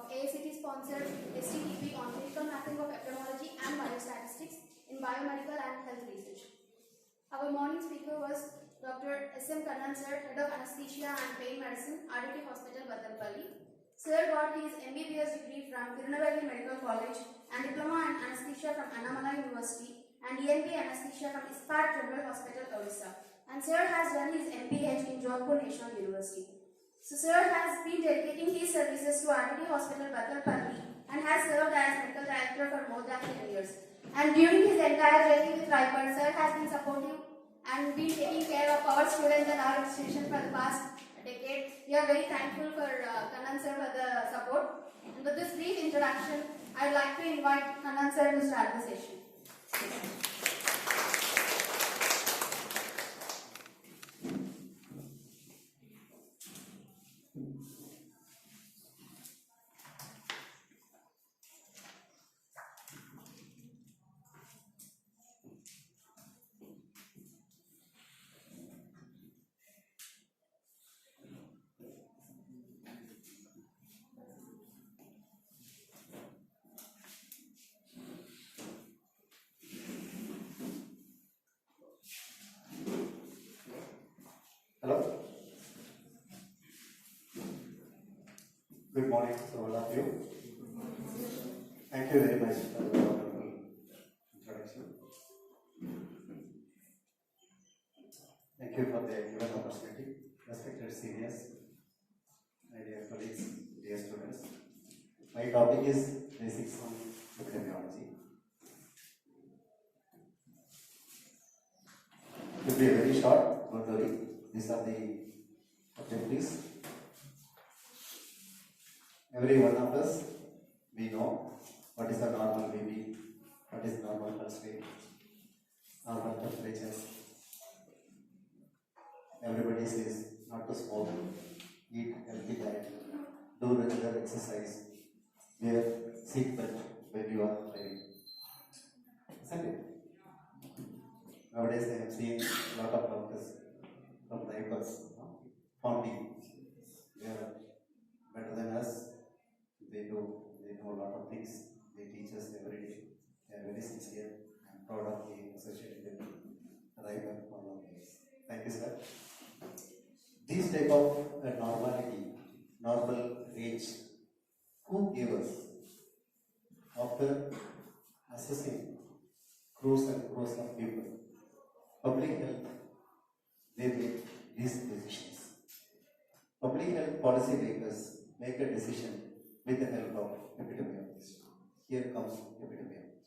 AICTE-sponsored STTP on clinical mapping of epidemiology and biostatistics in biomedical and health research. Our morning speaker was Dr. S.M. Kannan sir, Head of Anesthesia and Pain Medicine, RDT Hospital, Batalpalli. Sir got his MBBS degree from Tirunelveli Medical College and Diploma in Anesthesia from Annamalai University and ENP Anesthesia from Ispat General Hospital, Odisha. And sir has done his MPH in Jodhpur National University. So sir has been dedicating his services to RDT Hospital, Batalpalli and has served as medical director for more than 10 years. And during his entire journey with Raipur, sir has been supportive and been taking care of our students and our institution for the past decade. We are very thankful for Kannan sir for the support. And with this brief introduction, I would like to invite Kannan sir to start the session. Hello. Good morning to all of you. Thank you very much for the wonderful introduction. Thank you for the given opportunity. Respected seniors, my dear colleagues, dear students. My topic is basics on epidemiology. It will be very short, don't worry. These are the objectives. Every one of us, we know what is the normal BB, what is normal pulse rate, normal temperatures. Everybody says not to smoke, eat healthy diet, do regular exercise, wear seat belt when you are driving. Isn't it? Nowadays I have seen a lot of doctors from diapers, founding. They are better than us. They know a lot of things. They teach us every day. They are very sincere. I am proud of being associated with Raiva for long years. Thank you, sir. This type of normality, normal range, who gave us? After assessing crores and crores of people, public health, they make these decisions. Public health policy makers make a decision with the help of epidemiologists. Here comes epidemiology.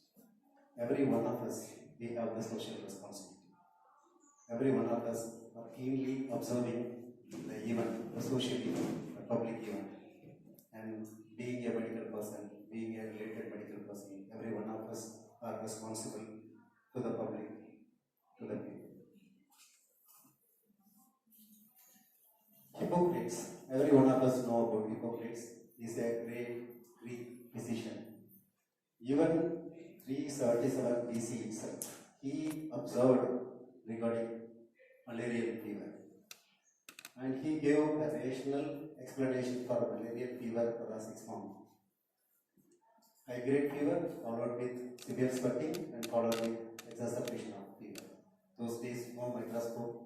Every one of us, we have the social responsibility. Every one of us are keenly observing the event, the social event, the public event. And being a medical person, being a related medical person, every one of us are responsible to the public, to the people. Hippocrates, every one of us know about Hippocrates. He is a great Greek physician. Even 377 BC itself, he observed regarding malarial fever. And he gave a rational explanation for malarial fever for us 6 months. High grade fever followed with severe sweating and followed with exacerbation of fever. Those days, no microscope,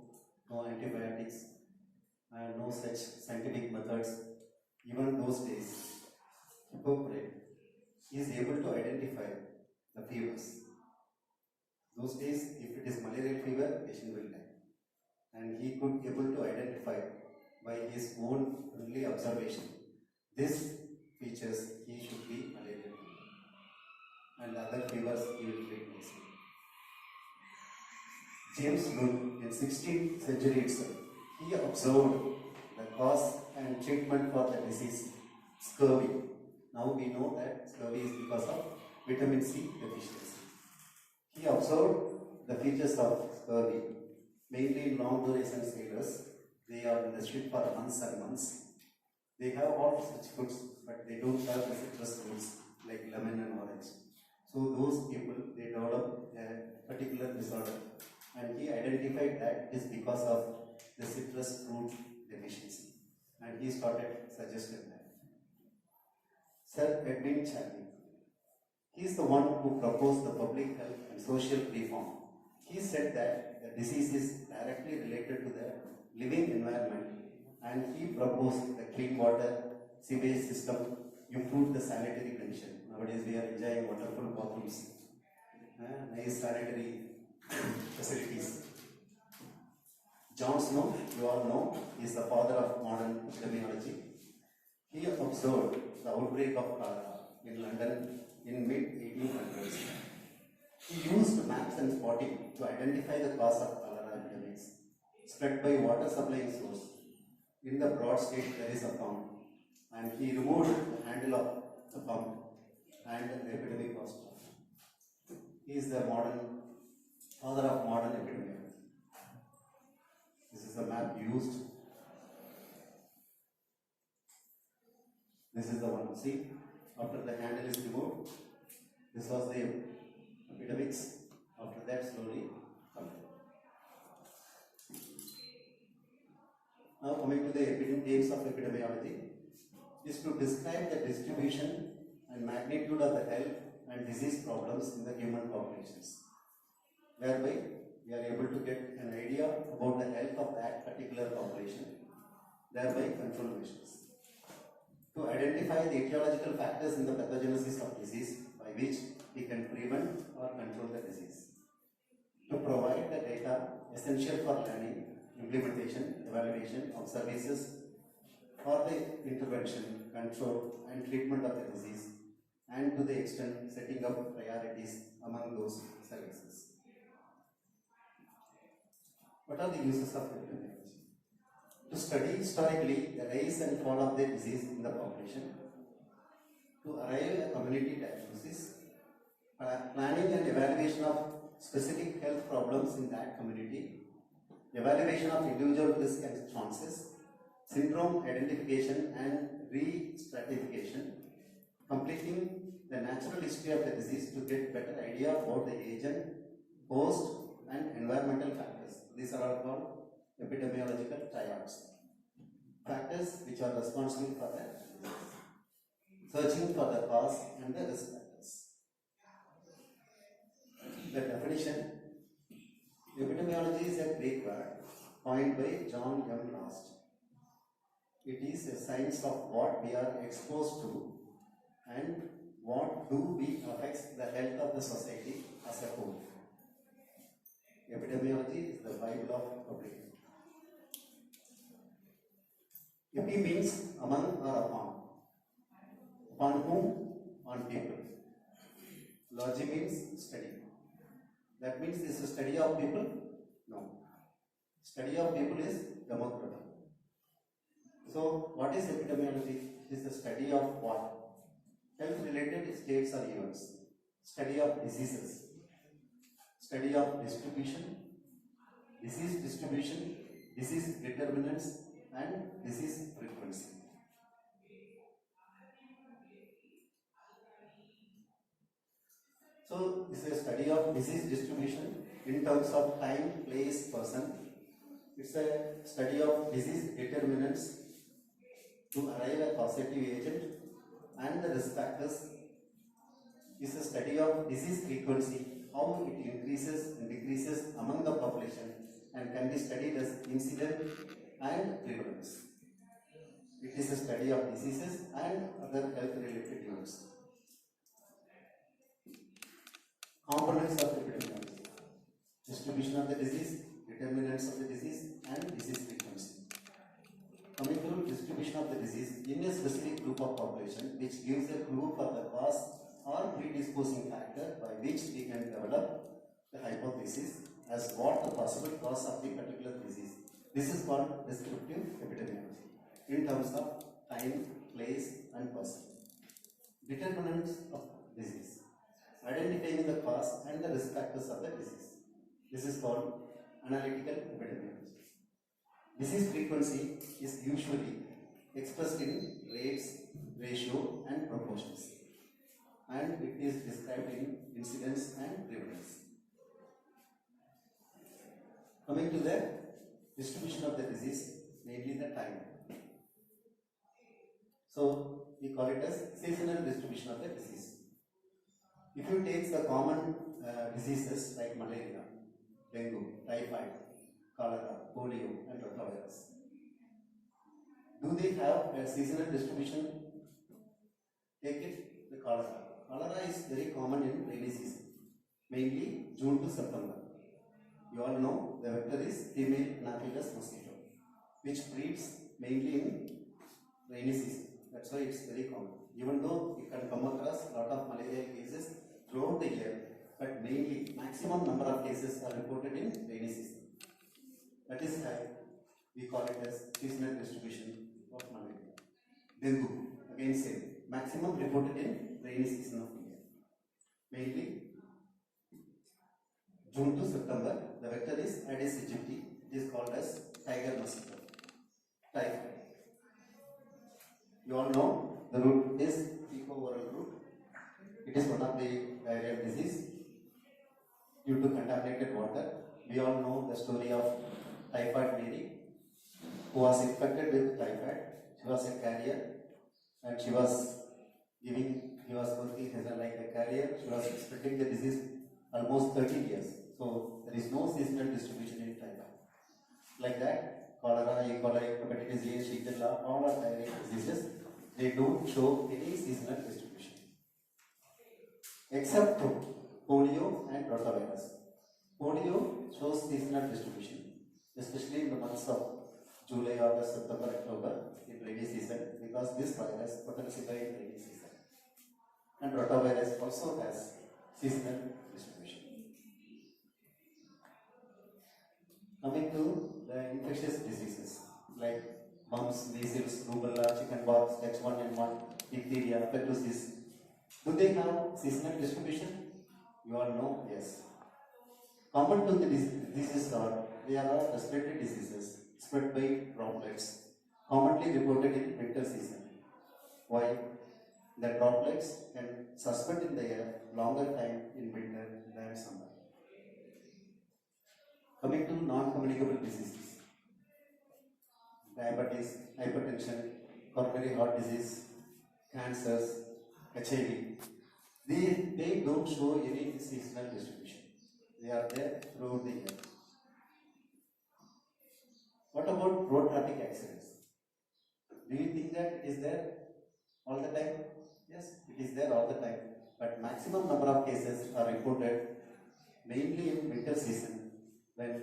no antibiotics, and no such scientific methods. Even those days, Hippocrates is able to identify the fevers. Those days, if it is malarial fever, patient will die. And he could able to identify by his own only observation. This features he should be malarial fever. And other fevers he will treat nicely. James Look in 16th century itself, he observed the cause and treatment for the disease, scurvy. Now we know that scurvy is because of vitamin C deficiency. He observed the features of scurvy, mainly long duration sailors. They are in the ship for months and months. They have all such foods, but they don't have the citrus fruits like lemon and orange. So those people, they develop a particular disorder. And he identified that it is because of the citrus fruit deficiency. And he started suggesting that. Sir Edwin Chadwick. He is the one who proposed the public health and social reform. He said that the disease is directly related to the living environment, and he proposed the clean water, sewage system, improved the sanitary condition. Nowadays we are enjoying wonderful bathrooms, nice sanitary facilities. John Snow, you all know, is the father of modern epidemiology. He observed the outbreak of cholera in London in mid-1800s. He used maps and spotting to identify the cause of cholera epidemics spread by water supplying source. In the broad state there is a pump, and he removed the handle of the pump and the epidemic was stopped. He is the father of modern epidemiology. This is the map used. This is the one. See, after the handle is removed, this was the epidemics. After that, slowly come. Now coming to the aims of epidemiology is to describe the distribution and magnitude of the health and disease problems in the human populations, whereby we are able to get an idea about the health of that particular population, thereby control measures. To identify the etiological factors in the pathogenesis of disease by which we can prevent or control the disease. To provide the data essential for learning, implementation, evaluation of services for the intervention, control and treatment of the disease, and to the extent setting up priorities among those services. What are the uses of epidemiology? To study historically the rise and fall of the disease in the population, to arrive at community diagnosis, planning and evaluation of specific health problems in that community, evaluation of individual risk and chances, syndrome identification and re-stratification, completing the natural history of the disease to get better idea about the agent, host and environmental factors. These are all called epidemiological triads. Factors which are responsible for the disease. Searching for the cause and the risk factors. The definition: epidemiology is a Greek word coined by John M. Last. It is a science of what we are exposed to and what do we affects the health of the society as a whole. Epidemiology is the Bible of public health. Epi means among or upon. Upon whom? On people. Logy means study. That means this is study of people? No. Study of people is demography. So, what is epidemiology? It is the study of what? Health related states or events. Study of diseases. Study of distribution, disease determinants and disease frequency. So, this is a study of disease distribution in terms of time, place, person. It's a study of disease determinants to arrive at causative agent and the risk factors. It's a study of disease frequency, how it increases and decreases among the population and can be studied as incident and prevalence. It is a study of diseases and other health related events. Components of epidemiology: distribution of the disease, determinants of the disease and disease frequency. Coming to distribution of the disease in a specific group of population, which gives a clue for the cause or predisposing factor by which we can develop the hypothesis as what the possible cause of the particular disease. This is called descriptive epidemiology in terms of time, place and person. Determinants of disease: identifying the cause and the risk factors of the disease. This is called analytical epidemiology. Disease frequency is usually expressed in rates, ratio and proportions, and it is described in incidence and prevalence. Coming to the distribution of the disease, mainly the time. So, we call it as seasonal distribution of the disease. If you take the common diseases like malaria, dengue, typhoid, cholera, polio, and rotavirus, do they have a seasonal distribution? Take it, the cholera. Cholera is very common in rainy season, mainly June to September. You all know the vector is female Anopheles mosquito, which breeds mainly in rainy season. That's why it's very common. Even though you can come across a lot of malaria cases throughout the year, but mainly maximum number of cases are reported in rainy season. That is why we call it as seasonal distribution of malaria. Dengue, again same, maximum reported in rainy season of the year, mainly June to September. The vector is Aedes aegypti. It is called as tiger mosquito. Typhoid. You all know the root is fecal-oral root. It is one of the diarrheal disease due to contaminated water. We all know the story of typhoid Mary, who was infected with typhoid. She was a carrier, and she was working as like a carrier. She was spreading the disease almost 30 years. So there is no seasonal distribution in typhoid. Like that, cholera, E. coli, hepatitis A, Shigella, all are diarrheal diseases. They don't show any seasonal distribution, except polio and rotavirus. Polio shows seasonal distribution, especially in the months of July, August, September, October in rainy season, because this virus potentially in rainy season. And rotavirus also has seasonal distribution. Coming to the infectious diseases like mumps, measles, rubella, chickenpox, H1N1, diphtheria, pertussis, do they have seasonal distribution? You all know, yes. Common to the diseases are, they are respiratory diseases spread by droplets, commonly reported in winter season. Why? The droplets can suspend in the air longer time in winter than summer. Coming to non-communicable diseases, diabetes, hypertension, coronary heart disease, cancers, HIV, they don't show any seasonal distribution. They are there throughout the year. What about road traffic accidents? Do you think that it is there all the time? Yes, it is there all the time. But maximum number of cases are reported mainly in winter season when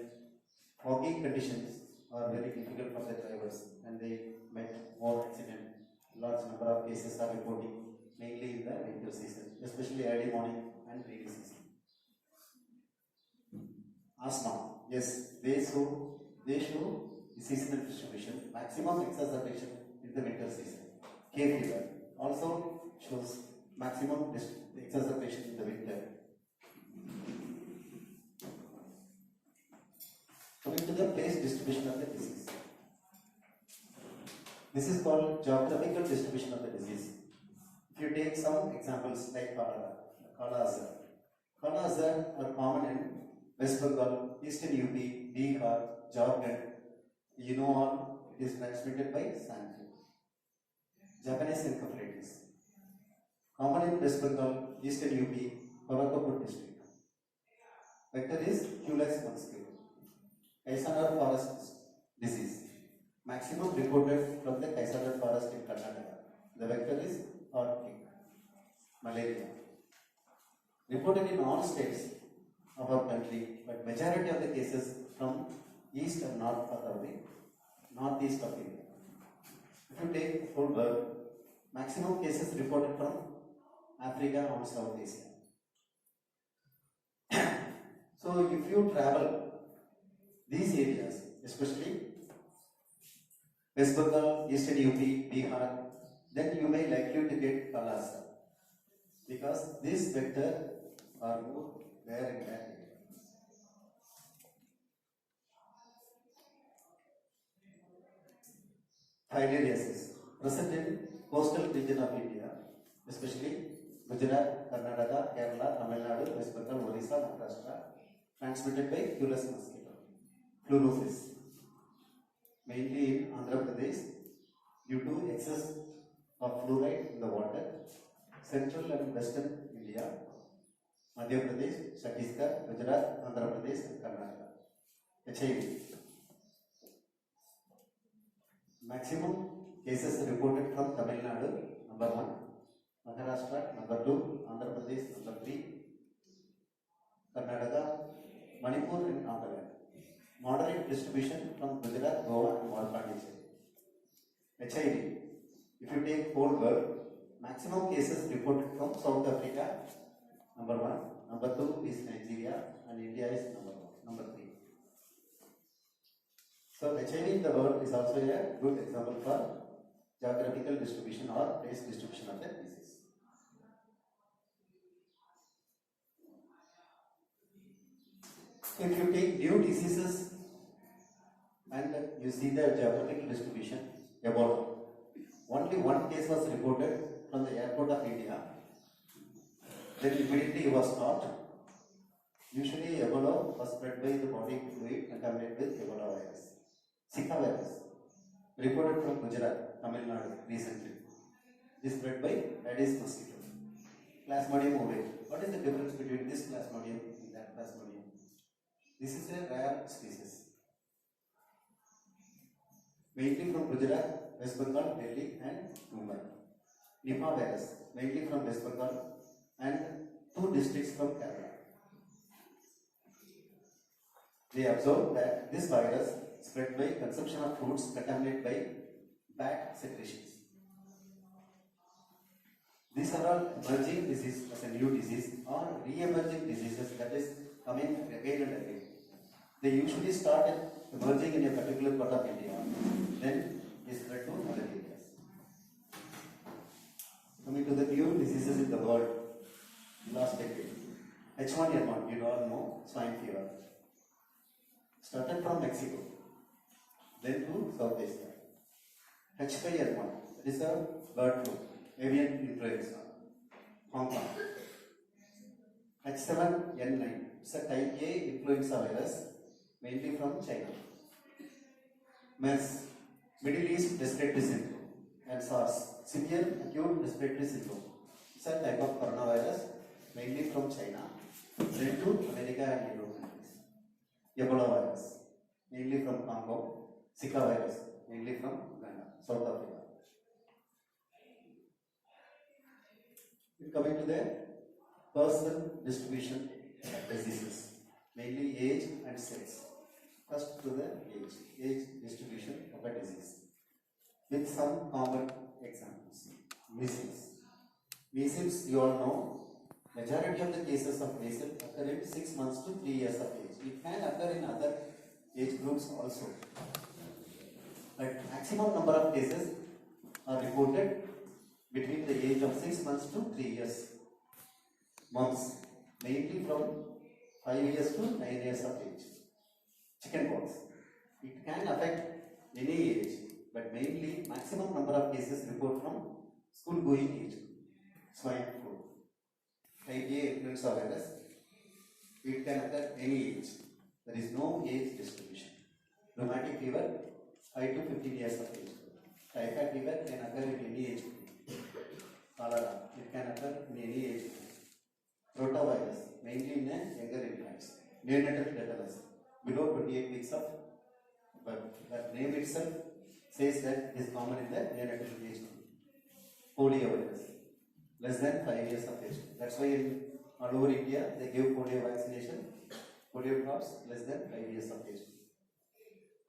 foggy conditions are very difficult for the drivers and they met more accident. Large number of cases are reporting mainly in the winter season, especially early morning and rainy season. Asthma, yes, they show the seasonal distribution, maximum exacerbation in the winter season. Hay fever also shows maximum exacerbation in the winter. Coming to the place distribution of the disease. This is called geographical distribution of the disease. If you take some examples like cholera, Kala-Azar. Kala-Azar are common in West Bengal, Eastern UP, Bihar, Jharkhand. You know all, it is transmitted by sandfly. Japanese encephalitis. Common in West Bengal, Eastern UP, Korakapur district. Vector is Culex mosquito. Kaisanar forest disease. Maximum reported from the Kaisanar forest in Karnataka. The vector is Orchid. Malaria. Reported in all states of our country, but majority of the cases from east and north part of the northeast of India. If you take the whole world, maximum cases reported from Africa and South Asia. So if you travel these areas, especially West Bengal, Eastern UP, Bihar, then you may likely to get Kala-Azar because this vector are more there in that area. Filariasis, present in coastal region of India, especially Gujarat, Karnataka, Kerala, Tamil Nadu, West Bengal, Orissa, Maharashtra, transmitted by Culex mosquito. Fluorosis, mainly in Andhra Pradesh, due to excess of fluoride in the water, central and western India, Madhya Pradesh, Chhattisgarh, Gujarat, Andhra Pradesh, and Karnataka. HIV. Maximum cases reported from Tamil Nadu, number 1, Maharashtra, number 2, Andhra Pradesh, number 3, Karnataka, Manipur, and Nagaland. Moderate distribution from Gujarat, Goa, and Pondicherry. HIV. If you take whole world, maximum cases reported from South Africa, number 1, number 2 is Nigeria, and India is number 3. So HIV in the world is also a good example for geographical distribution or place distribution of the disease. If you take new diseases and you see the geographical distribution, Ebola. Only one case was reported from the airport of India. Then immediately it was stopped. Usually Ebola was spread by the body fluid contaminated with Ebola virus. Zika virus, reported from Gujarat, Tamil Nadu recently. Is spread by Aedes mosquito. Plasmodium ovale. What is the difference between this Plasmodium and that Plasmodium? This is a rare species. Mainly from Gujarat, West Bengal, Delhi, and Mumbai. Nipah virus, mainly from West Bengal and 2 districts from Kerala. They observed that this virus spread by consumption of foods contaminated by bat secretions. These are all emerging diseases as a new disease or re-emerging diseases that is coming again and again. They usually start emerging in a particular part of India, then is spread to other areas. Coming to the new diseases in the world, last decade. H1N1, you all know, swine fever. Started from Mexico, then to South Asia. H5N1, that is a bird flu, avian influenza, Hong Kong. H7N9, it's a type A influenza virus, mainly from China. MERS, Middle East Respiratory Syndrome, and SARS, Severe Acute Respiratory Syndrome. It's a type of coronavirus, mainly from China, then to America and Europe countries. Ebola virus, mainly from Congo. Zika virus, mainly from Uganda, South Africa. Coming to the personal distribution of diseases, mainly age and sex. First to the age distribution of a disease. With some common examples. Measles. Measles, you all know, majority of the cases of measles occur in 6 months to 3 years of age. It can occur in other age groups also. But maximum number of cases are reported between the age of 6 months to 3 years. Mumps, mainly from 5 years to 9 years of age. Chickenpox, it can affect any age, but mainly maximum number of cases report from school-going age. Swine flu, type A influenza virus, it can occur any age. There is no age distribution. Rheumatic fever, 5 to 15 years of age. Typhoid fever can occur in any age group. Cholera, it can occur in any age group. Rotavirus, mainly in younger infants. Neonatal tetanus, below 28 weeks of birth. That name itself says that it is common in the neonatal age group. Polio virus, less than 5 years of age. That's why in all over India they give polio vaccination, polio drops less than 5 years of age.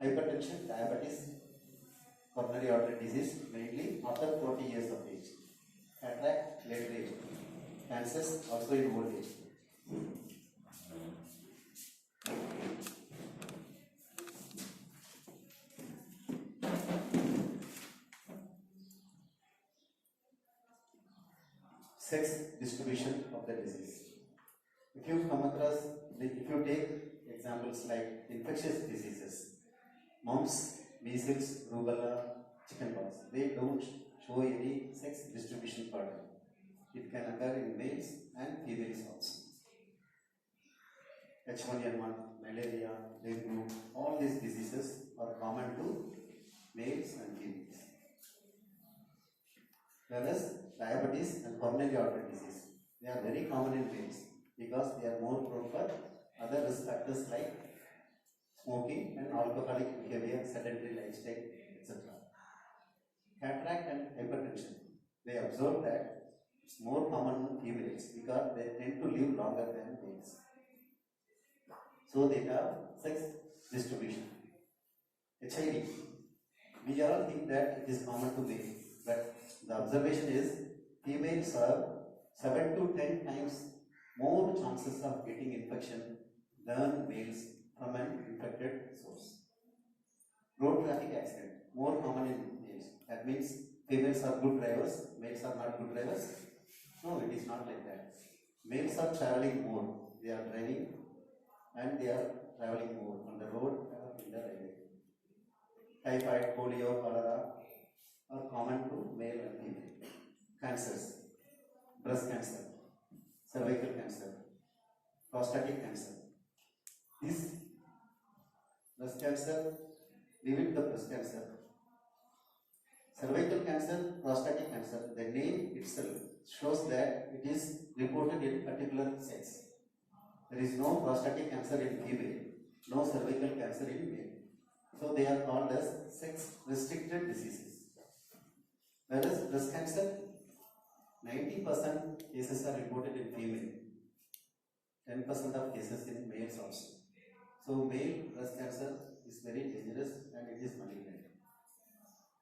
Hypertension, diabetes, coronary artery disease, mainly after 40 years of age. Cataract, later age. Cancers, also in old age. Sex distribution of the disease. If you come across, if you take examples like infectious diseases, mumps, measles, rubella, chickenpox, they don't show any sex distribution pattern. It can occur in males and females also. H1N1, malaria, dengue, all these diseases are common to males and females. whereas diabetes and coronary artery disease, they are very common in males because they are more prone for other risk factors like smoking and alcoholic behavior, sedentary lifestyle, etc. Cataract and hypertension, they observe that it's more common in females because they tend to live longer than males. So they have sex distribution. HIV, we all think that it is common to males, but the observation is females have 7 to 10 times more chances of getting infection than males from an infected source. Road traffic accident, more common in males. That means females are good drivers, males are not good drivers. No, it is not like that. Males are traveling more. They are driving and they are traveling more on the road or in the railway. Typhoid, polio, cholera are common to male and female. Cancers, breast cancer, cervical cancer, prostatic cancer. This breast cancer, leave it the breast cancer. Cervical cancer, prostatic cancer, the name itself shows that it is reported in particular sex. There is no prostatic cancer in female, no cervical cancer in male. So they are called as sex-restricted diseases. Whereas breast cancer, 90% cases are reported in female, 10% of cases in males also. So male breast cancer is very dangerous and it is malignant.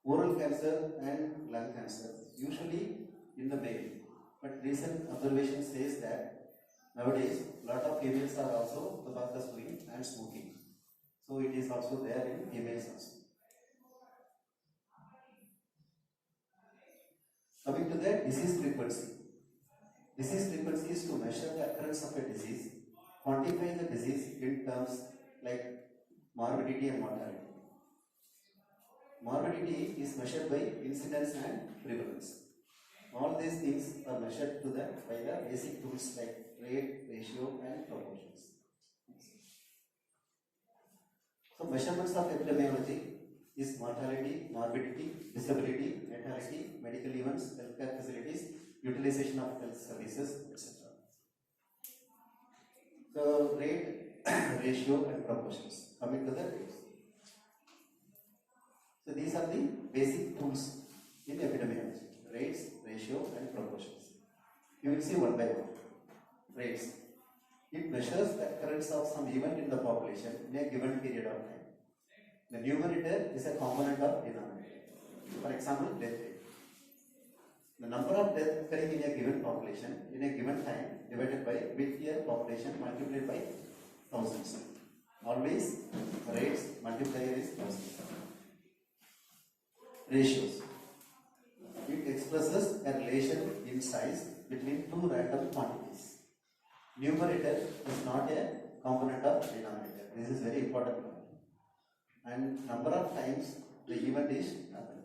Oral cancer and lung cancer, usually in the male, but recent observation says that nowadays a lot of females are also tobacco smoking and smoking. So it is also there in females also. Coming to the disease frequency. Disease frequency is to measure the occurrence of a disease, quantify the disease in terms like morbidity and mortality. Morbidity is measured by incidence and prevalence. All these things are measured by the basic tools like rate, ratio and proportions. So measurements of epidemiology is mortality, morbidity, disability, natality, medical events, healthcare facilities, utilization of health services, etc. So rate, ratio and proportions. Coming to the rates. So these are the basic tools in epidemiology. Rates, ratio and proportions. You will see one by one. Rates. It measures the occurrence of some event in the population in a given period of time. The numerator is a component of denominator. For example, death rate. The number of deaths occurring in a given population in a given time divided by with year population multiplied by thousands. Always rates multiplier is thousands. Ratios. It expresses a relation in size between two random quantities. Numerator is not a component of denominator. This is very important. And number of times the event is happened.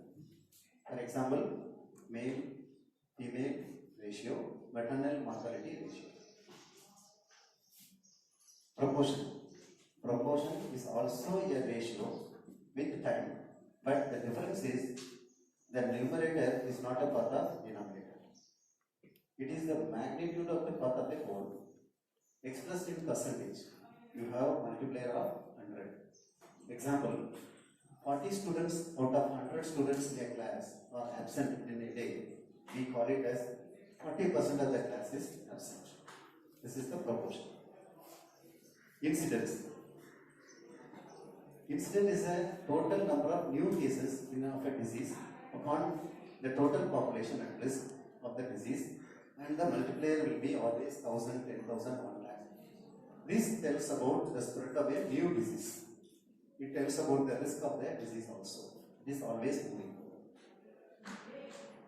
For example, male, female ratio, maternal mortality ratio. Proportion. Proportion is also a ratio with time, but the difference is the numerator is not a part of denominator. It is the magnitude of the part of the whole expressed in percentage. You have multiplier of 100. Example, 40 students out of 100 students in a class are absent in a day. We call it as 40% of the class is absent. This is the proportion. Incidence. Incidence is a total number of new cases of a disease upon the total population at risk of the disease, and the multiplier will be always 1000, 10,000, 1 lakh. This tells about the spread of a new disease. It tells about the risk of the disease also. It is always moving.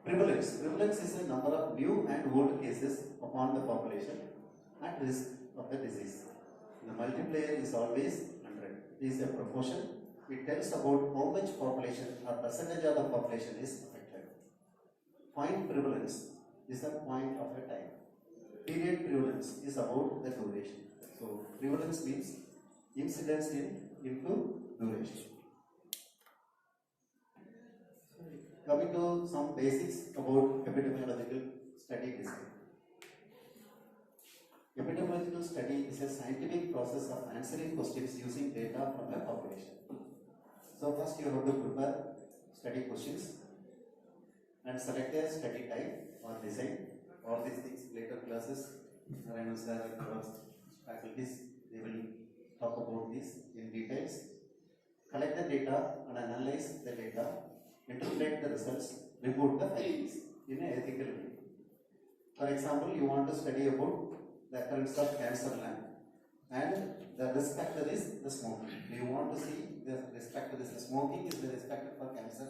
Prevalence. Prevalence is a number of new and old cases upon the population at risk of the disease. The multiplier is always 100. This is a proportion. It tells about how much population or percentage of the population is affected. Point prevalence is a point of a time. Period prevalence is about the duration. So prevalence means incidence into duration. coming to some basics about epidemiological study design. Epidemiological study is a scientific process of answering questions using data from a population. So first you have to prepare study questions and select a study type or design. All these things later classes, Narayana sir and our faculties, they will talk about this in details. Collect the data and analyze the data, interpret the results, report the findings in an ethical way. For example, you want to study about the occurrence of cancer lung and the risk factor is the smoking. You want to see the risk factor is the smoking is the risk factor for cancer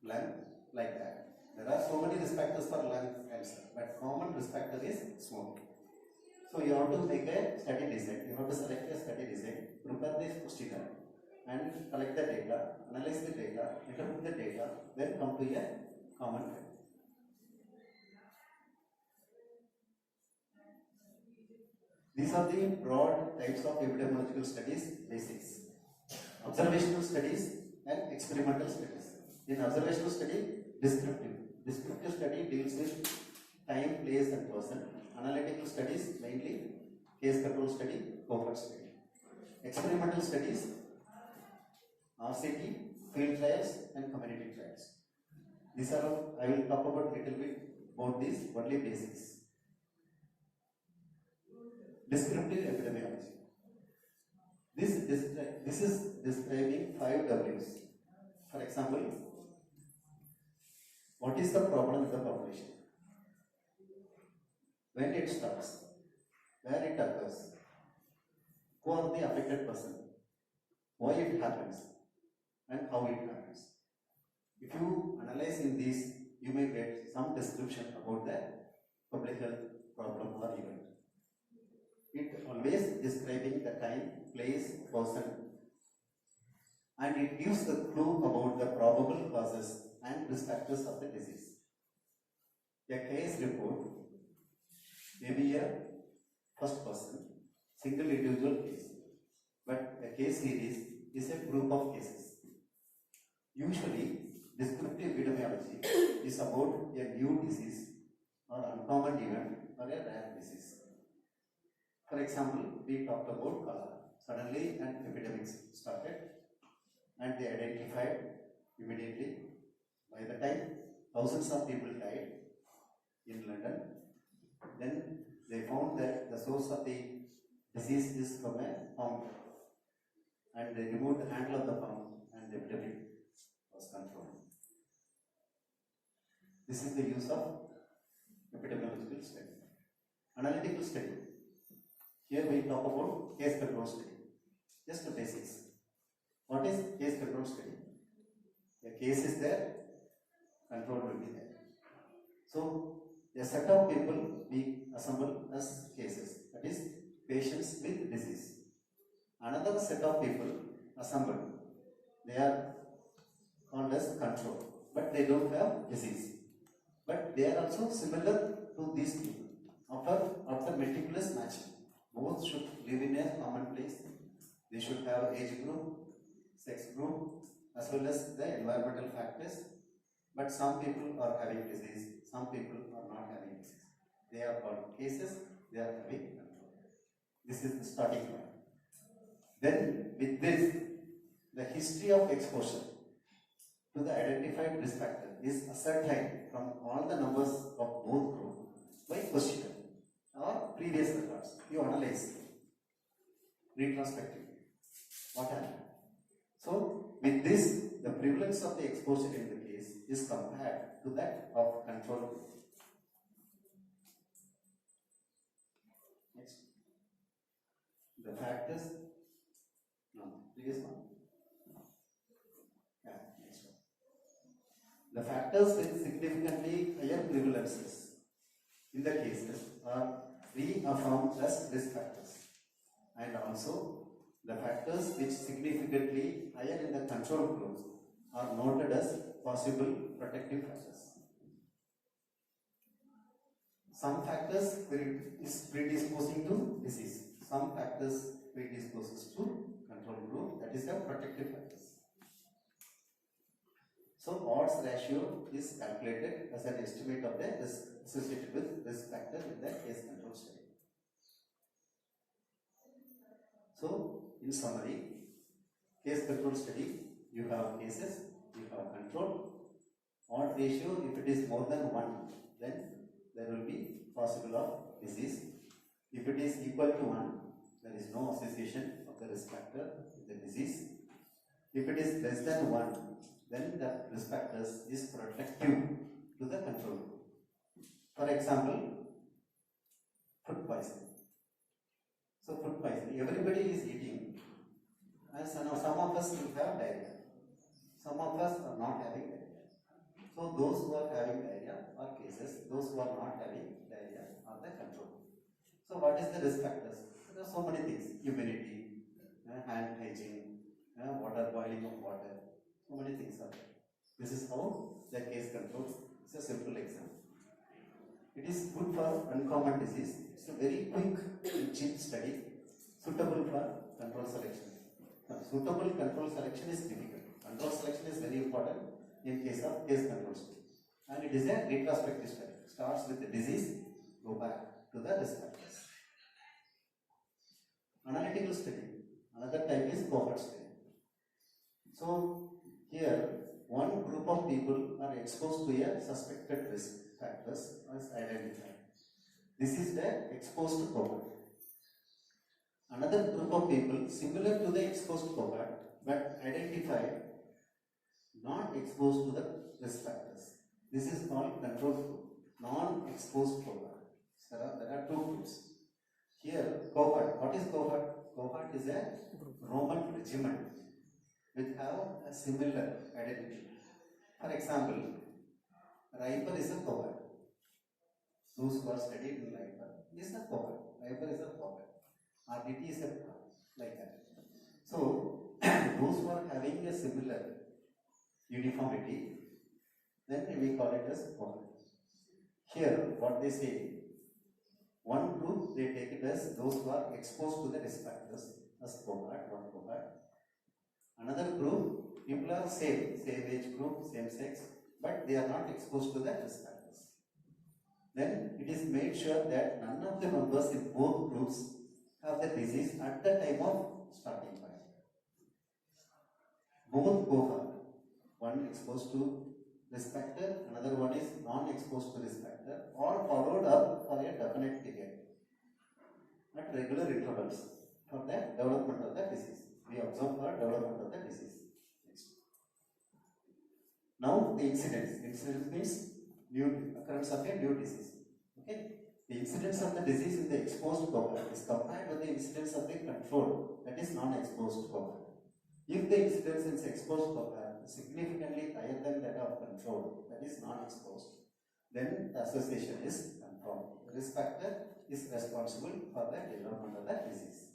lung, like that. There are so many risk factors for lung cancer, but common risk factor is smoking. So you have to make a study design. You have to select a study design, prepare this questionnaire, and collect the data, analyze the data, interpret the data, then come to a common fact. These are the broad types of epidemiological studies basics. Observational studies and experimental studies. In observational study, descriptive. Descriptive study deals with time, place and person. Analytical studies mainly case control study, cohort study. Experimental studies, RCT, field trials and community trials. These are all, I will talk about little bit about these only basics. Descriptive epidemiology. This is describing 5 W's. For example, what is the problem with the population? When it starts, where it occurs, who are the affected person, why it happens, and how it happens. If you analyze in these, you may get some description about the public health problem or event. It always describing the time, place, person, and it gives the clue about the probable causes and risk factors of the disease. A case report may be a first person, single individual case, but a case series is a group of cases. Usually, descriptive epidemiology is about a new disease or uncommon event or a rare disease. For example, we talked about cholera. Suddenly an epidemic started and they identified immediately. By the time thousands of people died in London, then they found that the source of the disease is from a farm, and they removed the handle of the farm and the epidemic was controlled. This is the use of epidemiological study. Analytical study. Here we talk about case control study. Just the basics. What is case control study? A case is there, control will be there. So, a set of people we assemble as cases, that is patients with disease. Another set of people assembled, they are called as control, but they don't have disease. But they are also similar to these people. After meticulous matching, both should live in a common place. They should have age group, sex group, as well as the environmental factors. But some people are having disease, some people are not having disease. They are called cases, they are having control. This is the starting point. Then with this, the history of exposure to the identified risk factor is ascertained from all the numbers of both groups by questionnaire or previous records. You analyze retrospectively what happened. So with this, the prevalence of the exposure in the case is compared to that of control group. Next. The factors, no, previous one. Yeah, next one. The factors with significantly higher prevalences in the cases are reaffirmed as risk factors, and also the factors which significantly higher in the control groups are noted as possible protective factors. Some factors is predisposing to disease, some factors predisposes to control group, that is the protective factors. So odds ratio is calculated as an estimate of the risk associated with risk factor in the case control study. So in summary, case control study, you have cases, you have control. Odd ratio, if it is more than 1, then there will be possible of disease. If it is equal to 1, there is no association of the risk factor with the disease. If it is less than 1, then the risk factors is protective to the control. For example, food poisoning. So food poisoning, everybody is eating, and some of us will have diarrhea. Some of us are not having diarrhea. So those who are having diarrhea are cases, those who are not having diarrhea are the control. So what is the risk factors? There are so many things: humidity, hand hygiene, water, boiling of water. So many things are there. This is how the case control. It's a simple example. It is good for uncommon disease. It's a very quick and cheap study, suitable for control selection. Now, suitable control selection is difficult. Control selection is very important in case of case control study. And it is a retrospective study. Starts with the disease, go back to the risk factors. Analytical study. Another type is cohort study. So here, one group of people are exposed to a suspected risk factors as identified. This is the exposed cohort. Another group of people similar to the exposed cohort but identified not exposed to the risk factors. This is called control group, non-exposed cohort. So there are two groups. Here, cohort. What is cohort? Cohort is a Roman regiment which have a similar identity. For example, Riper is a cohort. Those who are studied in Riper is a cohort. Riper is a cohort. RDT is a cohort, like that. So, those who are having a similar uniformity, then we call it as cohort. Here, what they say, one group they take it as those who are exposed to the risk factors as cohort, one cohort. Another group, people are same age group, same sex, but they are not exposed to the risk factors. Then it is made sure that none of the members in both groups have the disease at the time of starting point. Both cohort, one exposed to risk factor, another one is non-exposed to risk factor, all followed up for a definite period at regular intervals for the development of the disease. We observe for development of the disease. Next. Now the incidence. Incidence means new occurrence of a new disease. Okay. The incidence of the disease in the exposed cohort is compared with the incidence of the control, that is non-exposed cohort. If the incidence in the exposed cohort is significantly higher than that of control, that is non-exposed, then the association is confirmed. The risk factor is responsible for the development of the disease.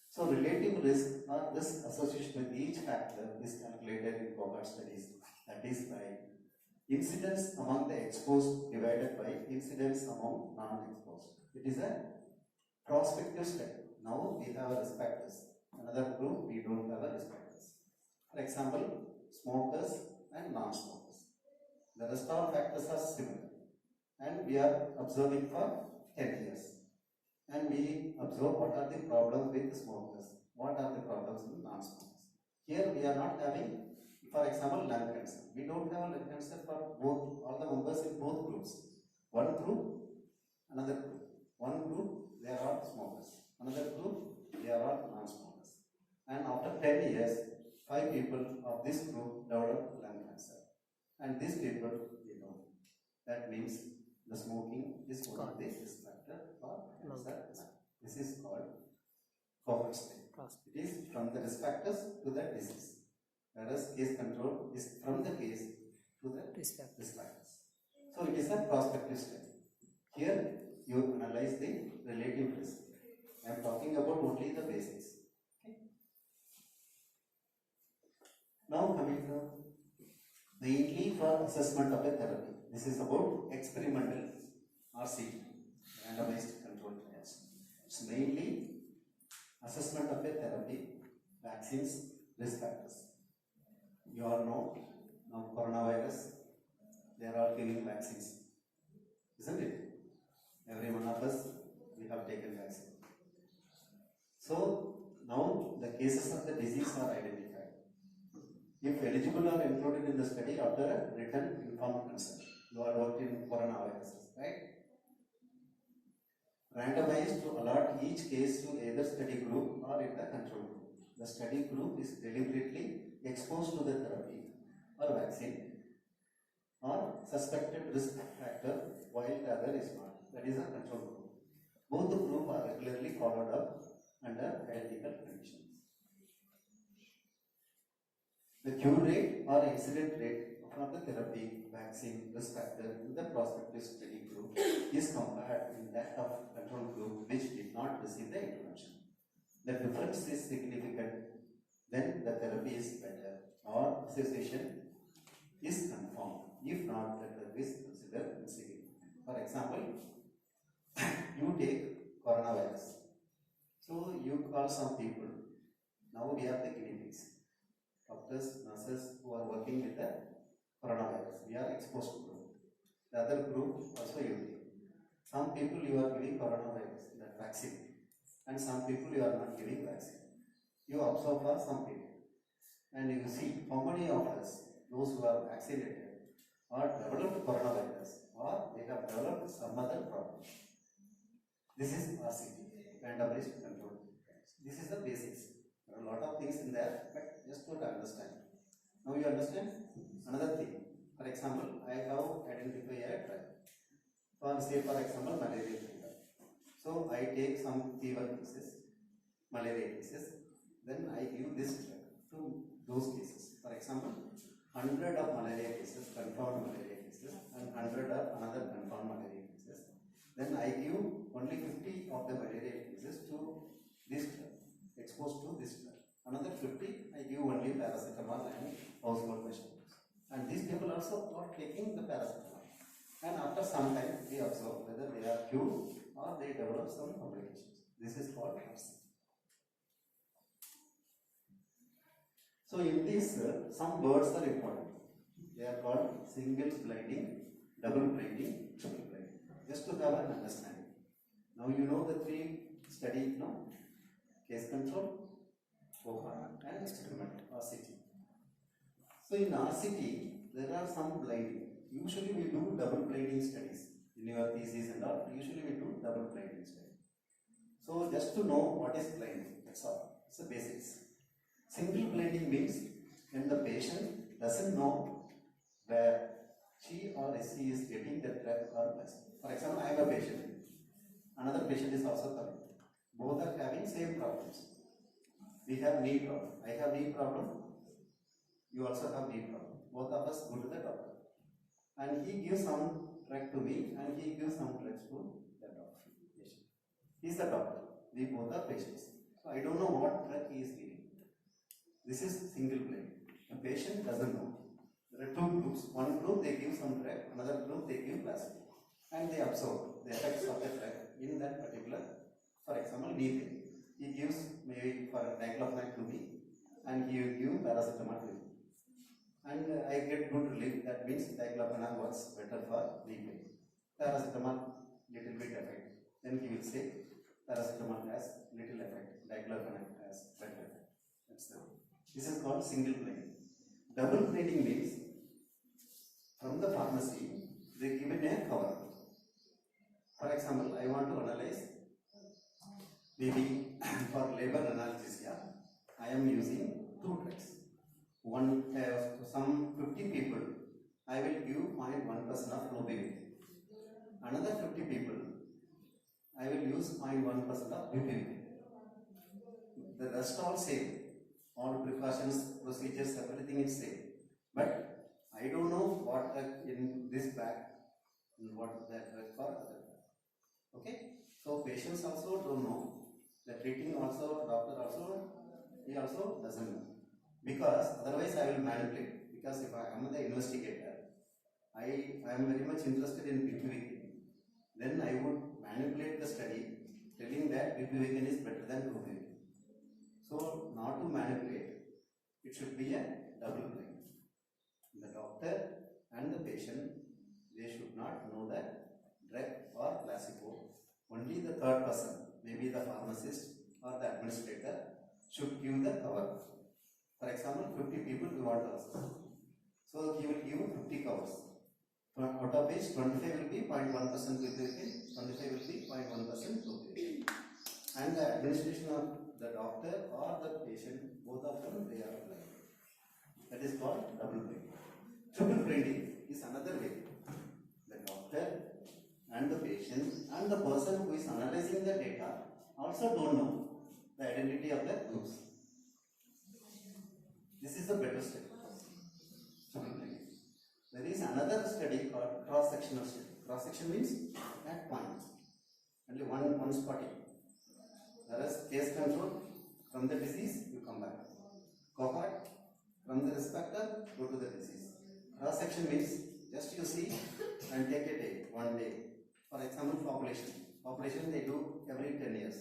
So relative risk or risk association with each factor is calculated in cohort studies. That is by incidence among the exposed divided by incidence among non-exposed. It is a prospective study. Now we have risk factors. Another group we don't have a risk factors. For example, smokers and non-smokers. The rest of factors are similar, and we are observing for 10 years. And we observe what are the problems with smokers, what are the problems with non-smokers. Here we are not having, for example, lung cancer. We don't have lung cancer for both, all the members in both groups. One group, another group. One group, they are all smokers. Another group, they are all non-smokers. And after 10 years, 5 people of this group develop lung cancer. And these people, you know, that means the smoking is one of the risk factor for cancer. This is called cohort study. It is from the risk factors to the disease. Whereas case control is from the case to the risk factors. So it is a prospective study. Here you analyze the relative risk. I am talking about only the basics. Okay. Now coming to mainly for assessment of a therapy. This is about experimental RCT, randomized controlled trials. It's mainly assessment of a therapy, vaccines, risk factors. You all know Now coronavirus, they are all giving vaccines, isn't it? Every one of us, we have taken vaccine. So now the cases of the disease are identified. If eligible are included in the study after a written informed consent. You are worked in coronaviruses, right? Randomized to allot each case to either study group or in the control group. The study group is deliberately exposed to the therapy or vaccine or suspected risk factor while the other is not. That is a control group. Both the group are regularly followed up under identical conditions. The cure rate or incident rate of the therapy, vaccine, risk factor in the prospective study group is compared in that of control group which did not receive the intervention. The difference is significant, then the therapy is better or association is confirmed. If not, the therapy is considered insignificant. For example, you take coronavirus. So you call some people. Now we are the guinea pigs. Doctors, nurses who are working with the coronavirus. We are exposed to group. The other group also you take. Some people you are giving coronavirus, that vaccine. And some people you are not giving vaccine. You observe for some people. And you see how many of us, those who are vaccinated, or developed coronavirus, or they have developed some other problem. This is RCT, randomized control. This is the basics. There are a lot of things in there, but just to understand. Now you understand another thing. For example, I have identified a drug. For example, malaria fever. So I take some fever cases, malaria cases, then I give this drug to those cases. For example, 100 of malaria cases, confirmed malaria cases, and 100 of another confirmed malaria cases. Then I give only 50 of the malaria cases to this drug, exposed to this drug. Another 50, I give only paracetamol and household vegetables. And these people also are taking the paracetamol. And after some time, we observe whether they are cured or they develop some complications. This is called RCT. So in this, some words are important. They are called single blinding, double blinding, triple blinding. Just to have an understanding. Now you know the three study, no? Case control, cohort, and experiment, RCT. So in RCT, there are some blinding. Usually we do double blinding studies. In your thesis and all, usually we do double blinding studies. So just to know what is blinding, that's all. It's the basics. Single blinding means when the patient doesn't know where she or he is getting the drug or medicine. For example, I am a patient. Another patient is also coming. Both are having same problems. We have knee problem. I have knee problem. You also have knee problem. Both of us go to the doctor. And he gives some drug to me and he gives some drugs to the doctor. Patient. He is the doctor. We both are patients. So I don't know what drug he is giving. This is single blind. The patient doesn't know. There are two groups. One group they give some drug, another group they give placebo. And they observe the effects of the drug in that particular, for example, knee pain. He gives maybe for diclofenac to me and he will give paracetamol to me. And I get good relief. That means diclofenac works better for knee pain. Paracetamol, little bit effect. Then he will say paracetamol has little effect, diclofenac has better effect. That's the way. This is called single blinding. Double blinding means from the pharmacy they give it a cover. For example, I want to analyze maybe for labor analgesia, I am using two drugs. Some 50 people, I will give 0.1% of clopidogrel. Another 50 people, I will use 0.1% of bupivacaine. The rest all same. All precautions, procedures, everything is same. But I don't know what in this bag and what that for other bag. Okay? So patients also don't know. The treating also, doctor also, he also doesn't know. Because otherwise I will manipulate. Because if I am the investigator, I am very much interested in bupivacaine. Then I would manipulate the study telling that bupivacaine is better than clopidogrel. So not to manipulate, it should be a double blind. The doctor and the patient, they should not know that drug or placebo. Only the third person, maybe the pharmacist or the administrator, should give the cover. For example, 50 people we want to assess. So he will give 50 covers. Out of which 25 will be 0.1% butyl, 25 will be 0.1% butyl. And the administration of the doctor or the patient, both of them, they are blind. That is called double blinding. Triple blinding is another way. The doctor and the patient and the person who is analyzing the data also don't know the identity of the groups. This is a better study. Triple blinding. There is another study called cross-sectional study. Cross-section means at point. Only one spotting. Whereas case control, from the disease, you come back. Cohort, from the respector, go to the disease. Cross-section means just you see and take a day, 1 day. For example, population. Population they do every 10 years.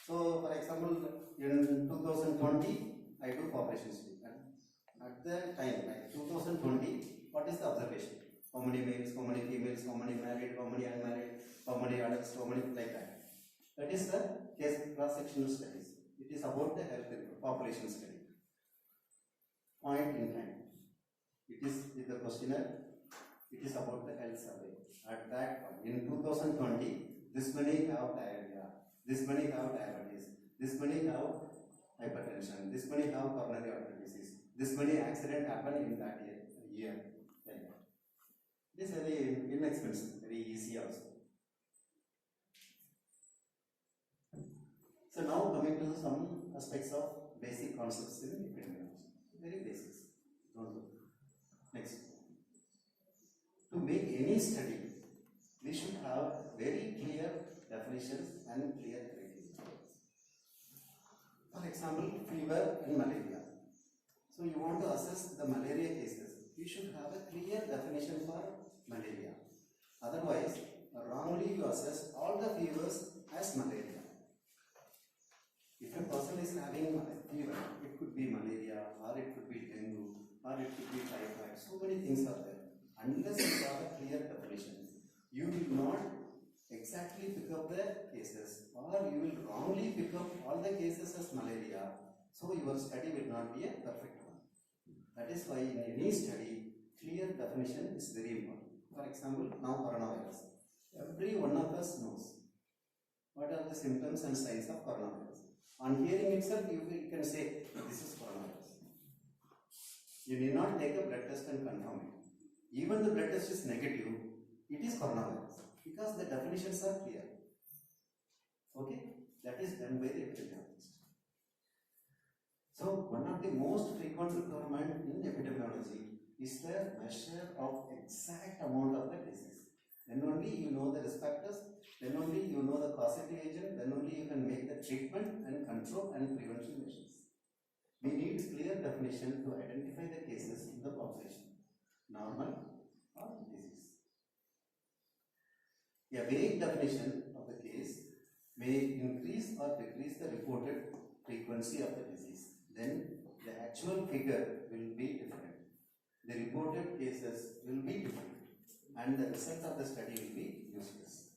So, for example, in 2020, I do population study. At the time, like 2020, what is the observation? How many males, how many females, how many married, how many unmarried, how many adults, how many like that. That is the case cross-sectional studies. It is about the health population study. Point in time. It is with the questionnaire. It is about the health survey. At that point, in 2020, this many have diarrhea, this many have diabetes, this many have hypertension, this many have coronary artery disease, this many accident happened in that year. Like that. It is very inexpensive, very easy also. So now coming to some aspects of basic concepts in epidemiology. Very basics. Don't do. Next. To make any study, we should have very clear definitions and clear criteria. For example, fever and malaria. So you want to assess the malaria cases, you should have a clear definition for malaria. Otherwise, wrongly you assess all the fevers as malaria. If a person is having a fever, it could be malaria, or it could be dengue, or it could be typhoid. So many things are there. Unless you have a clear definition, you will not exactly pick up the cases, or you will wrongly pick up all the cases as malaria. So your study will not be a perfect one. That is why in any study, clear definition is very important. For example, now coronavirus. Every one of us knows what are the symptoms and signs of coronavirus. On hearing itself, you can say, this is coronavirus. You need not take a blood test and confirm it. Even the blood test is negative, it is coronavirus. Because the definitions are clear. Okay? That is done by the epidemiologist. So, one of the most frequent requirement in epidemiology is the measure of exact amount of the disease. Then only you know the risk factors, then only you know the causative agent, then only you can make the treatment and control and prevention measures. We need clear definition to identify the cases in the population, normal or disease. A vague definition of the case may increase or decrease the reported frequency of the disease. Then the actual figure will be different. The reported cases will be different, and the result of the study will be useless.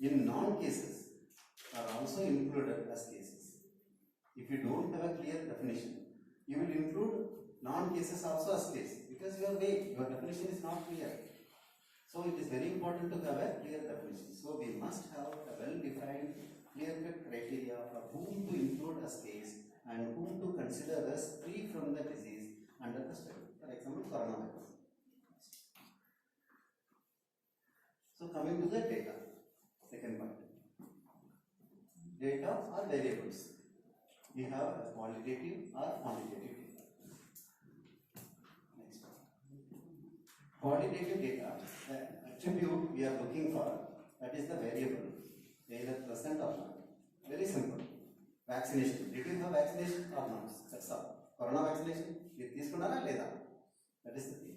In non-cases are also included as cases. If you don't have a clear definition, you will include non-cases also as case because you are vague, your definition is not clear. So it is very important to have a clear definition. So we must have a well-defined, clear-cut criteria for whom to include as case and whom to consider as free from the disease under the study. For example, coronavirus. So coming to the data, second point. Data are variables. We have qualitative or quantitative data. Next one. Qualitative data, the attribute we are looking for, that is the variable, either present or not. Very simple. Vaccination. Did you have vaccination or not? That's all. Corona vaccination, that is the thing.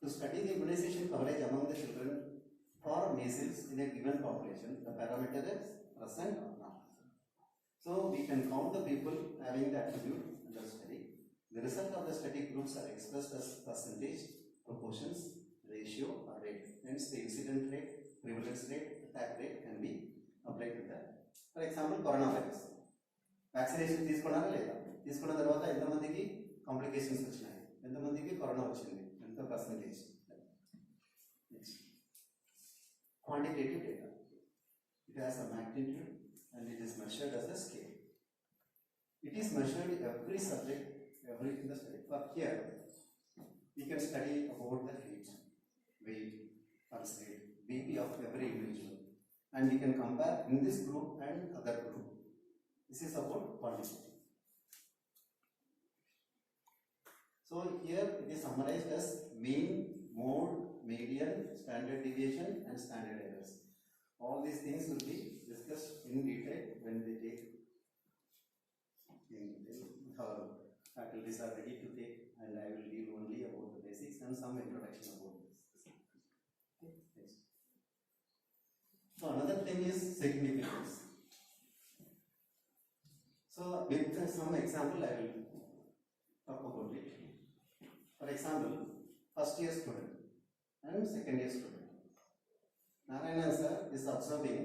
To study the immunization coverage among the children for measles in a given population, the parameter is present or not. So we can count the people having the attribute under study. The result of the study groups are expressed as percentage proportions, ratio or rate. Hence the incident rate, prevalence rate, attack rate can be applied to that. For example, coronavirus. Vaccination తీసుకున్నారా లేదా, తీసుకున్న తర్వాత ఎంతమందికి complications వచ్చినాయి, ఎంతమందికి corona వచ్చింది, ఎంత percentage. Next quantitative data. It has a magnitude and it is measured as a scale. It is measured every subject, every in the study. For here, we can study about the height, weight, pulse rate, BP of every individual, and we can compare in this group and other group. This is about quantitative. So here it is summarized as mean, mode, median, standard deviation and standard errors. All these things will be discussed in detail when they take in our faculties are ready to take, and I will deal only about the basics and some introduction about this. Okay, next. So another thing is significance. So with some example I will talk about it. For example, first year student and second year student. Narayana sir is observing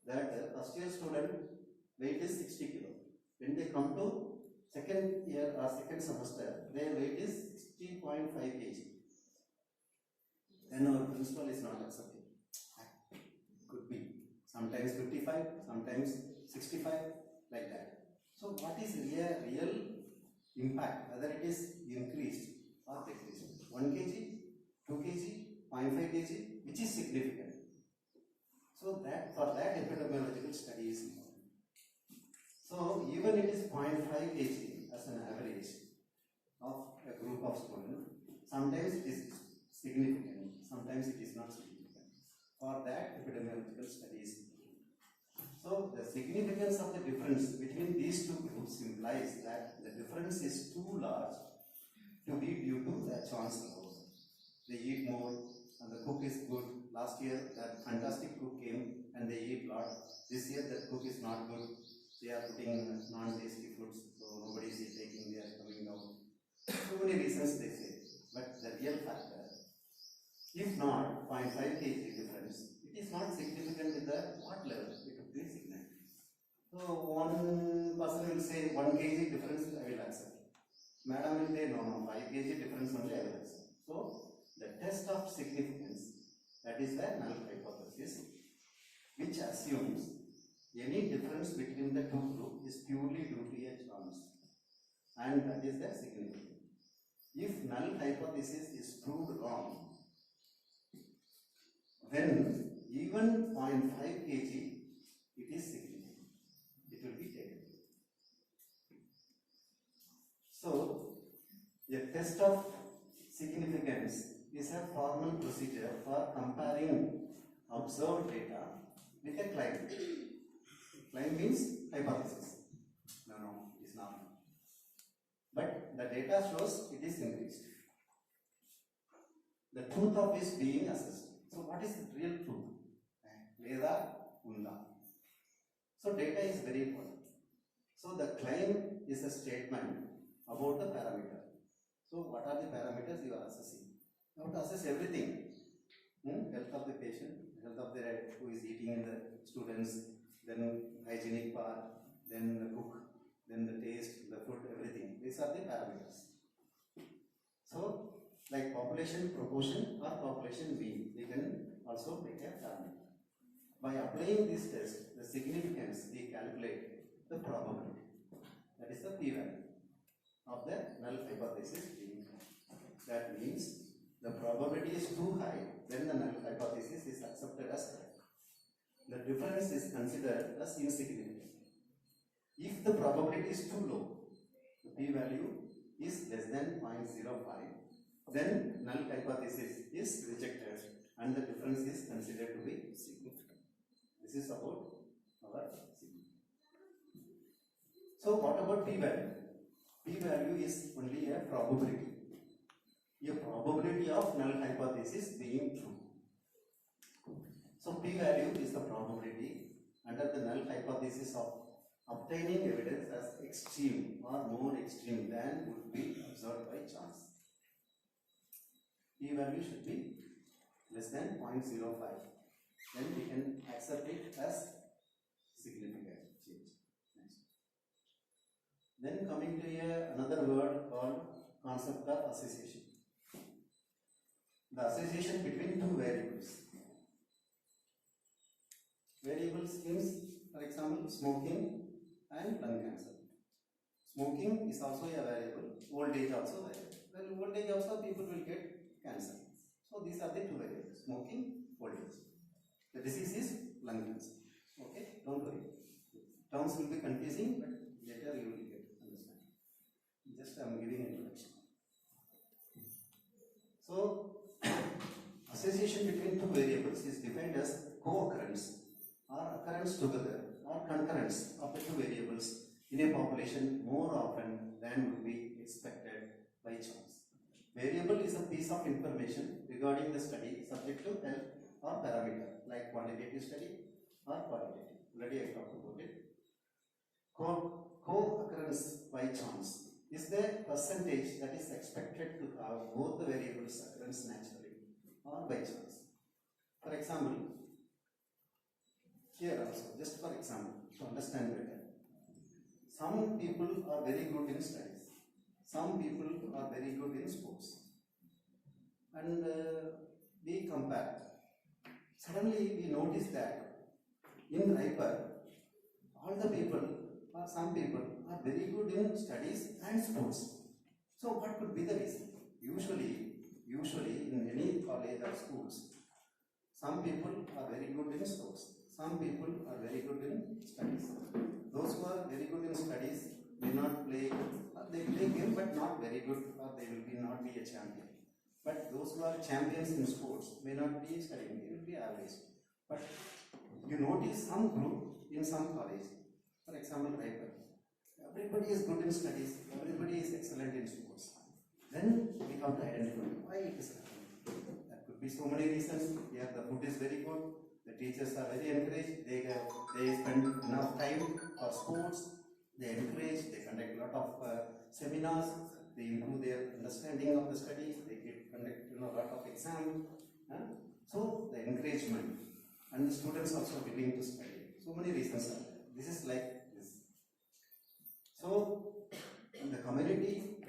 that first year student weight is 60 kilo. When they come to second year or second semester, their weight is 60.5 kg. Then our principal is not accepting. Could be sometimes 55, sometimes 65, like that. So what is real impact, whether it is increased or decreased? 1 kg, 2 kg, 0.5 kg, which is significant. So that for that epidemiological study is important. So even it is 0.5 kg as an average of a group of students, sometimes it is significant, sometimes it is not significant. For that epidemiological study is important. So the significance of the difference between these two groups implies that the difference is too large to be due to the chance alone. They eat more and the cook is good. Last year that fantastic cook came and they eat lot. This year that cook is not good. They are putting non-tasty foods, so nobody is taking, they are coming down. So many reasons they say. But the real factor, if not 0.5 kg difference, it is not significant with the what level? It would be significant. So one person will say 1 kg difference I will accept. Madam will say no, 5 kg difference only I will accept. So the test of significance, that is the null hypothesis, which assumes any difference between the two groups is purely due to a chance, and that is the significance. If null hypothesis is proved wrong, then even 0.5 kg it is significant. It will be taken. So a test of significance is a formal procedure for comparing observed data with a claim. Claim means hypothesis. No, it is not. But the data shows it is increased. The truth of is being assessed. So what is the real truth? Leda unda. So data is very important. So the claim is a statement about the parameter. So what are the parameters you are assessing? You have to assess everything. Health of the patient, health of the who is eating in the students, then hygienic part, then the cook, then the taste, the food, everything. These are the parameters. So like population proportion or population mean, we can also make a parameter. By applying this test, the significance, we calculate the probability. That is the p-value of the null hypothesis being. That means the probability is too high, then the null hypothesis is accepted as correct. The difference is considered as insignificant. If the probability is too low, the p-value is less than 0.05, then null hypothesis is rejected and the difference is considered to be significant. This is about our significance. So what about p-value? P-value is only a probability. A probability of null hypothesis being true. So p-value is the probability under the null hypothesis of obtaining evidence as extreme or more extreme than would be observed by chance. P value should be less than 0.05. Then we can accept it as significant change. Next. Then coming to another word called concept of association. The association between two variables. Variables means, for example, smoking and lung cancer. Smoking is also a variable, old age also variable. Well, old age also people will get cancer. So these are the two variables, smoking, old age. The disease is lung cancer. Okay, don't worry. Terms will be confusing, but later you will get understand. Just I am giving introduction. So association between two variables is defined as co-occurrence or occurrence together or concurrence of the two variables in a population more often than would be expected by chance. Variable is a piece of information regarding the study subject to health or parameter like quantitative study or qualitative. Already I talked about it. Co-occurrence by chance is the percentage that is expected to have both the variables occurrence naturally or by chance. For example, here also, just for example, to understand better, some people are very good in studies, some people are very good in sports, and we compare. Suddenly we notice that in Raipur, all the people or some people are very good in studies and sports. So what could be the reason? Usually in any college or schools, some people are very good in sports. Some people are very good in studies. Those who are very good in studies may not play, or they play game but not very good, or they will not be a champion. But those who are champions in sports may not be studying, they will be average. But you notice some group in some college, for example, Raipur. Everybody is good in studies, everybody is excellent in sports. Then we have to identify why it is happening. There could be so many reasons. Here the food is very good, the teachers are very encouraged, they spend enough time for sports, they encourage, they conduct a lot of seminars, they improve their understanding of the studies, they conduct a lot of exams. So the encouragement and the students also willing to study. So many reasons are there. This is like this. So in the community,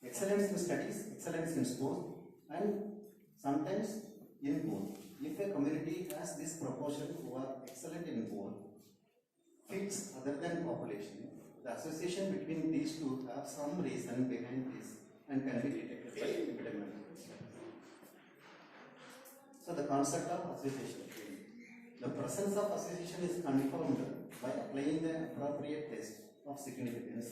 excellence in studies, excellence in sports, and sometimes in both. If a community has this proportion who are excellent in both, fits other than population, the association between these two have some reason behind this and can be detected by epidemiology. So the concept of association. The presence of association is confirmed by applying the appropriate test of significance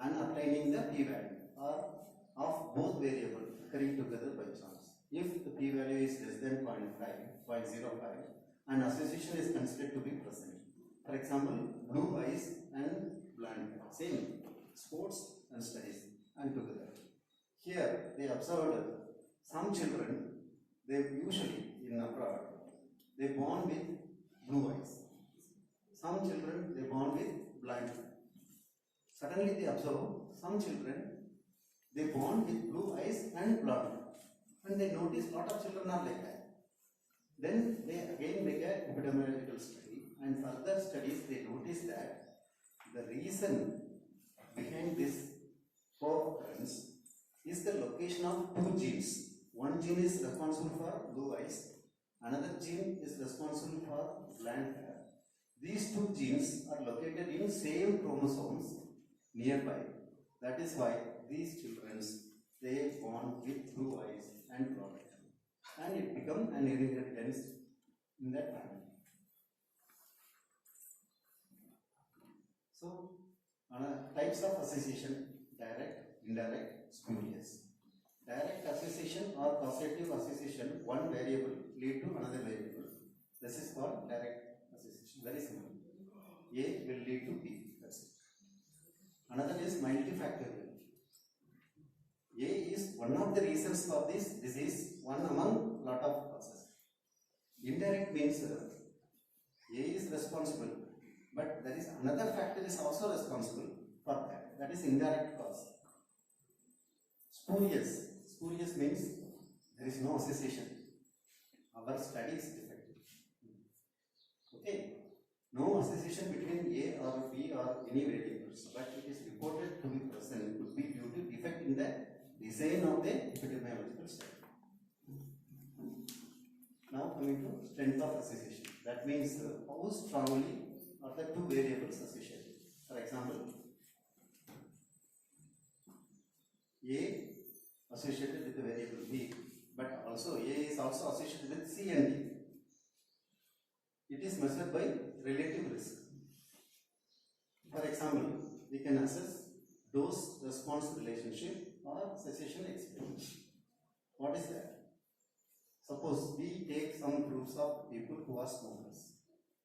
and applying the p-value or of both variables occurring together by chance. If the p-value is less than 0.05 and association is considered to be present. For example, blue eyes and blind hair, same sports and studies and together. Here they observed some children, they usually in abroad, they born with blue eyes. Some children they born with blind hair. Suddenly they observe some children they born with blue eyes and blonde hair. And they notice lot of children are like that. Then they again make an epidemiological study, and further studies they notice that the reason behind this co-occurrence is the location of two genes. One gene is responsible for blue eyes, another gene is responsible for blonde hair. These two genes are located in same chromosomes nearby. That is why these children they born with blue eyes and blonde hair, and it becomes an inheritance in that family. So, types of association: direct, indirect, spurious. Direct association or causative association, one variable lead to another variable. This is called direct association. Very simple. A will lead to B. That's it. Another is multifactorial. A is one of the reasons for this disease, one among lot of causes. Indirect means A is responsible, but there is another factor is also responsible for that. That is indirect cause. Spurious. Spurious means there is no association. Our study is defective. Okay, no association between A or B or any variables, but it is reported to be present could be due to defect in the design of the epidemiological study. Now coming to strength of association. That means how strongly are the two variables associated. For example, A associated with the variable B, but also A is also associated with C and D. It is measured by relative risk. For example, we can assess dose response relationship or cessation experiment. What is that? Suppose we take some groups of people who are smokers.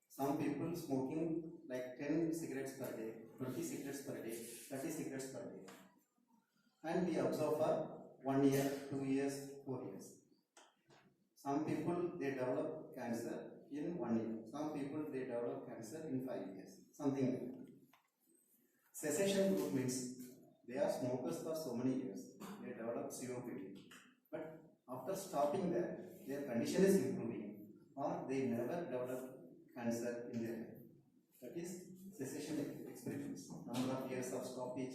Some people smoking like 10 cigarettes per day, 20 cigarettes per day, 30 cigarettes per day. And we observe for 1 year, 2 years, 4 years. Some people they develop cancer in 1 year. Some people they develop cancer in 5 years. Something like that. Cessation group means they are smokers for so many years. They develop COPD. But after stopping that, their condition is improving or they never develop cancer in their life. That is cessation experiments. Number of years of stoppage.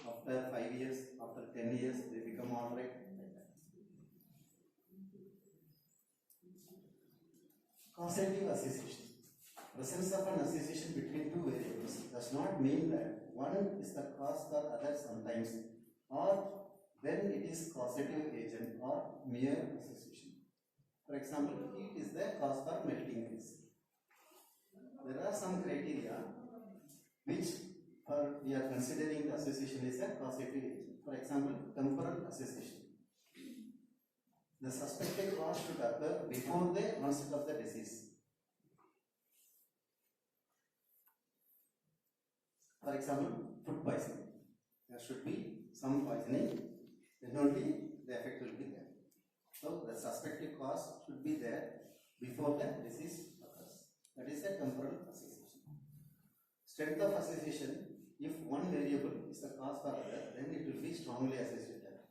After 5 years, after 10 years, they become alright. Causative association. Presence of an association between two variables does not mean that one is the cause for other sometimes, or then it is causative agent or mere association. For example, heat is the cause for melting ice. There are some criteria which we are considering the association is a causative agent. For example, temporal association. The suspected cause should occur before the onset of the disease. For example, food poisoning. There should be some poisoning, then only the effect will be there. So the suspected cause should be there before the disease occurs. That is a temporal association. Strength of association. If one variable is the cause for other, then it will be strongly associated.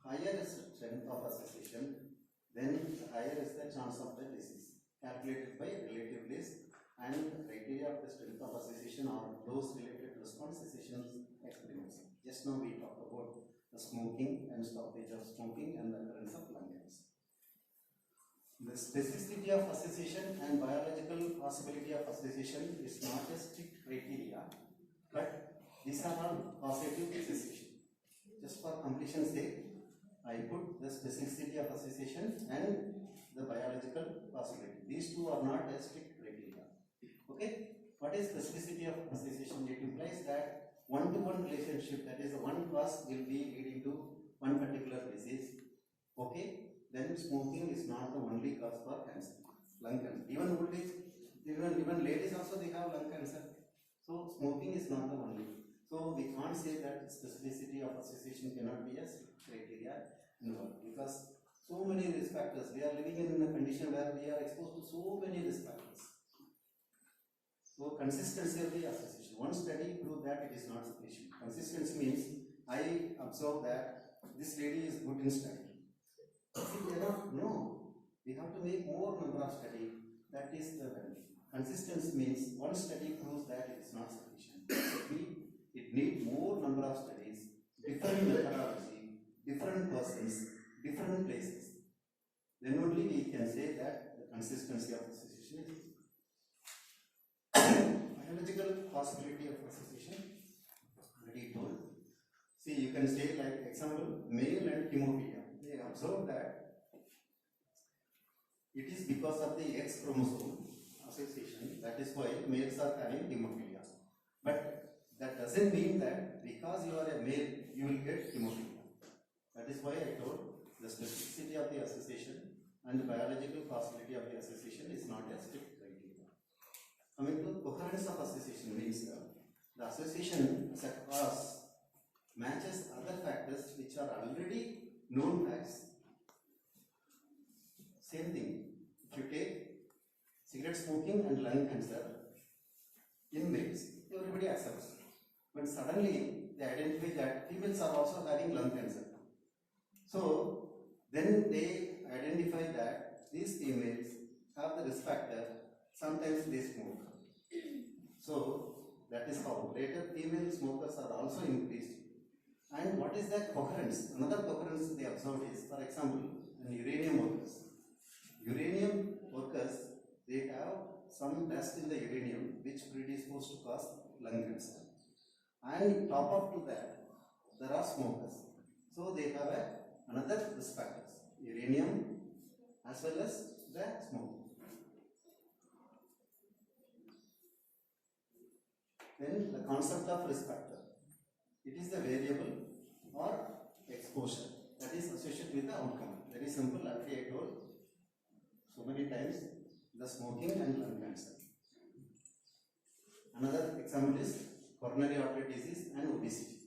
Higher is strength of association, then higher is the chance of the disease. Calculated by relative risk and criteria of the strength of association or dose related response cessation experiments. Just now we talked about the smoking and stoppage of smoking and the occurrence of lung cancer. The specificity of association and biological possibility of association is not a strict criteria, but these are all causative association. Just for completion's sake, I put the specificity of association and the biological possibility. These two are not a strict criteria. Okay? What is specificity of association? It implies that one-to-one relationship, that is, one cause will be leading to one particular disease. Okay? Then smoking is not the only cause for cancer, lung cancer. Even old age, even ladies also they have lung cancer. So smoking is not the only. So we can't say that specificity of association cannot be a criteria involved, because so many risk factors. We are living in a condition where we are exposed to so many risk factors. So consistency of the association. One study proved that it is not sufficient. Consistency means I observe that this lady is good in study. Is it enough? No. We have to make more number of study. That is the value. Consistency means one study proves that it is not sufficient. It needs more number of studies, different methodology, different persons, different places. Then only we can say that the consistency of association is. Biological possibility of association, already told. See, you can say like example, male and hemophilia. They observe that it is because of the X chromosome association, that is why males are having hemophilia. But that doesn't mean that because you are a male, you will get hemophilia. That is why I told the specificity of the association and the biological possibility of the association is not a strict criteria. Coming to coherence of association means the association as a cause matches other factors which are already known facts. Same thing. If you take cigarette smoking and lung cancer in males, everybody accepts. But suddenly they identify that females are also having lung cancer. So then they identify that these females have the risk factor, sometimes they smoke. So that is how later female smokers are also increased. And what is that coherence? Another coherence they observed is, for example, in uranium workers. Uranium workers, they have some dust in the uranium which predisposed to cause lung cancer. And top up to that, there are smokers. So they have another risk factors, uranium as well as the smoke. Then the concept of risk factor. It is the variable or exposure that is associated with the outcome. Very simple, already I told so many times, the smoking and lung cancer. Another example is coronary artery disease and obesity,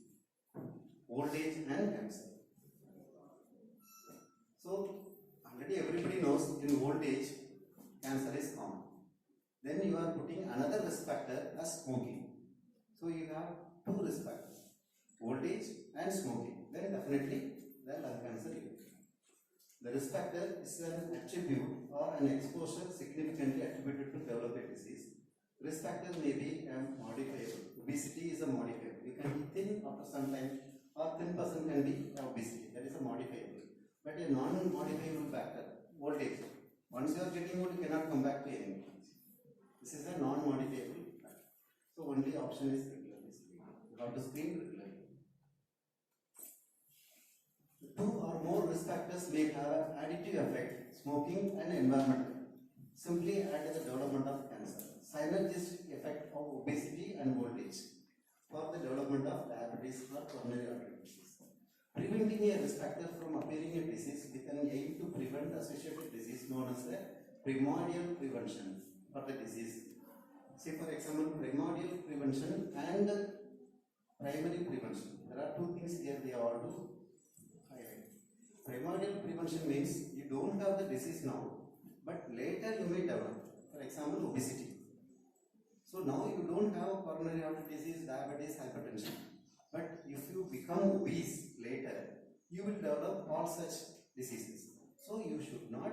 old age and cancer. So already everybody knows in old age cancer is common. Then you are putting another risk factor as smoking. So you have two risk factors, old age and smoking. Then definitely the lung cancer you get. The risk factor is an attribute or an exposure significantly attributed to develop a disease. Risk factor may be modifiable. Obesity is a modifiable. You can be thin after some time, or thin person can be obesity. That is a modifiable. But a non-modifiable factor, old age. Once you are getting old, you cannot come back to anything. This is a non-modifiable factor. So only option is regularly screening. You have to screen regularly. Two or more risk factors may have additive effect, smoking and environmental. Simply add to the development of cancer. Synergistic effect of obesity and old age for the development of diabetes or coronary artery disease. Preventing a risk factor from appearing a disease with an aim to prevent associated disease known as a primordial prevention for the disease. See, for example, primordial prevention and primary prevention. There are two things here they are to highlight. Primordial prevention means you don't have the disease now, but later you may develop. For example, obesity. So now you don't have coronary artery disease, diabetes, hypertension. But if you become obese later, you will develop all such diseases. So you should not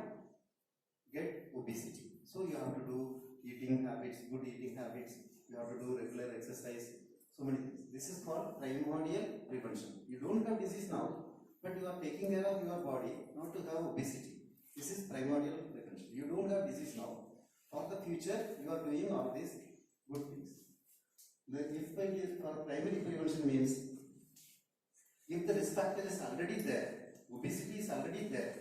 get obesity. So you have to do eating habits, good eating habits. You have to do regular exercise. So many things. This is called primordial prevention. You don't have disease now, but you are taking care of your body not to have obesity. This is primordial prevention. You don't have disease now. For the future, you are doing all these good things. For primary prevention means if the risk factor is already there, obesity is already there,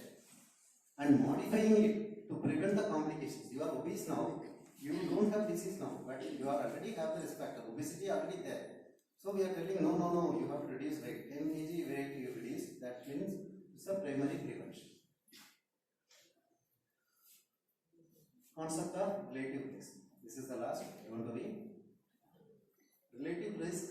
and modifying it to prevent the complications. You are obese now, you don't have disease now, but you are already have the risk factor, obesity already there. So we are telling no, you have to reduce weight. 10 kg weight you reduce, that means it's a primary prevention. Concept of relative risk. This is the last one to be. Relative risk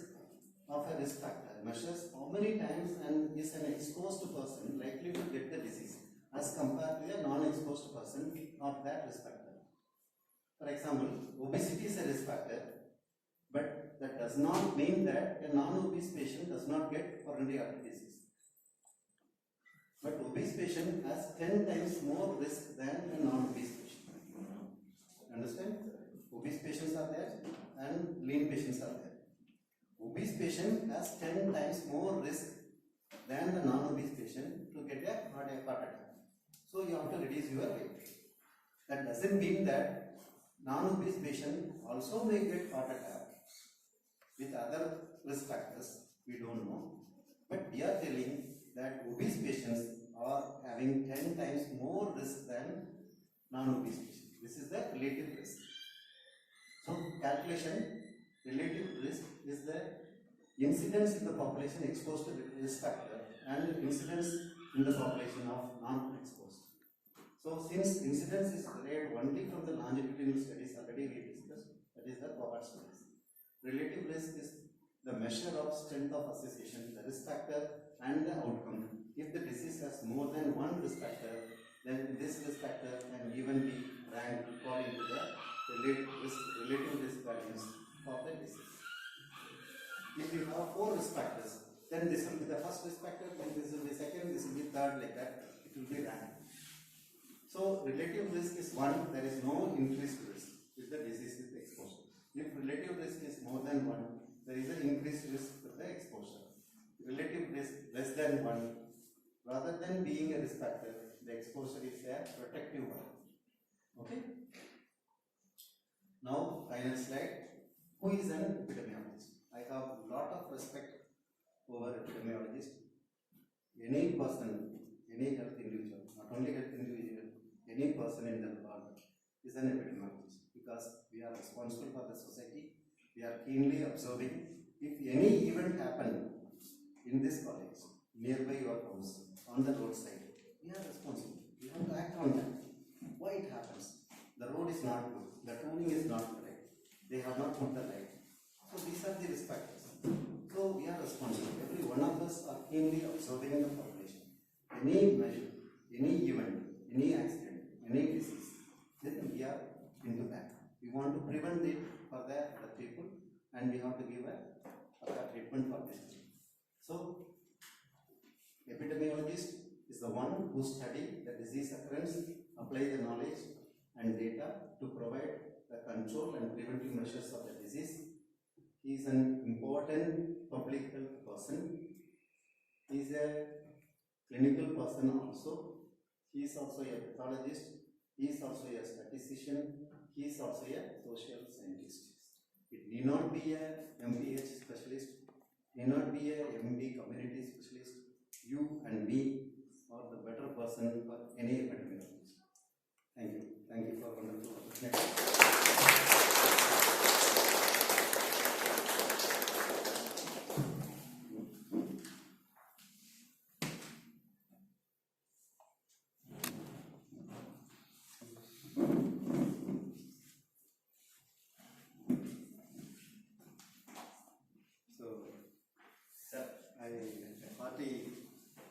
of a risk factor measures how many times and is an exposed person likely to get the disease as compared to a non-exposed person of that risk factor. For example, obesity is a risk factor, but that does not mean that a non-obese patient does not get coronary artery disease. But obese patient has 10 times more risk than a non-obese patient. Understand? Obese patients are there and lean patients are there. Obese patient has 10 times more risk than the non-obese patient to get a heart attack. So you have to reduce your weight. That doesn't mean that non-obese patient also may get heart attack with other risk factors. We don't know. But we are telling that obese patients are having 10 times more risk than non-obese patients. This is the relative risk. So calculation, relative risk is the incidence in the population exposed to the risk factor and incidence in the population of non-exposed. So since incidence is derived only from the longitudinal studies already we discussed, that is the cohort studies. Relative risk is the measure of strength of association, the risk factor and the outcome. If the disease has more than one risk factor, then this risk factor can even be ranked according to the relative risk values of the disease. If you have 4 risk factors, then this will be the first risk factor, then this will be second, this will be third, like that. It will be ranked. So relative risk is one, there is no increased risk with the disease with exposure. If relative risk is more than one, there is an increased risk with the exposure. Relative risk less than one, rather than being a risk factor, the exposure is a protective one. Okay? Now, final slide. Who is an epidemiologist? I have a lot of respect over epidemiologist. Any person, any health individual, not only health individual, any person in the world is an epidemiologist, because we are responsible for the society. We are keenly observing. If any event happen in this college, nearby your house, on the roadside, we are responsible. We have to act on that. Why it happens? The road is not good. The tuning is not correct. They have not put the light. So these are the risk factors. So we are responsible. Every one of us are keenly observing the population. Any measure, any event, any accident, any disease, then we are into that. We want to prevent it for the other people, and we have to give a treatment for this. So epidemiologist is the one who study the disease occurrence, apply the knowledge and data to provide the control and preventive measures of the disease. He is an important public health person. He is a clinical person also. He is also a pathologist. He is also a statistician. He is also a social scientist. It need not be a MPH specialist. Need not be a MD community specialist. You and me are the better person for any epidemiologist. Thank you. Thank you for wonderful opportunity.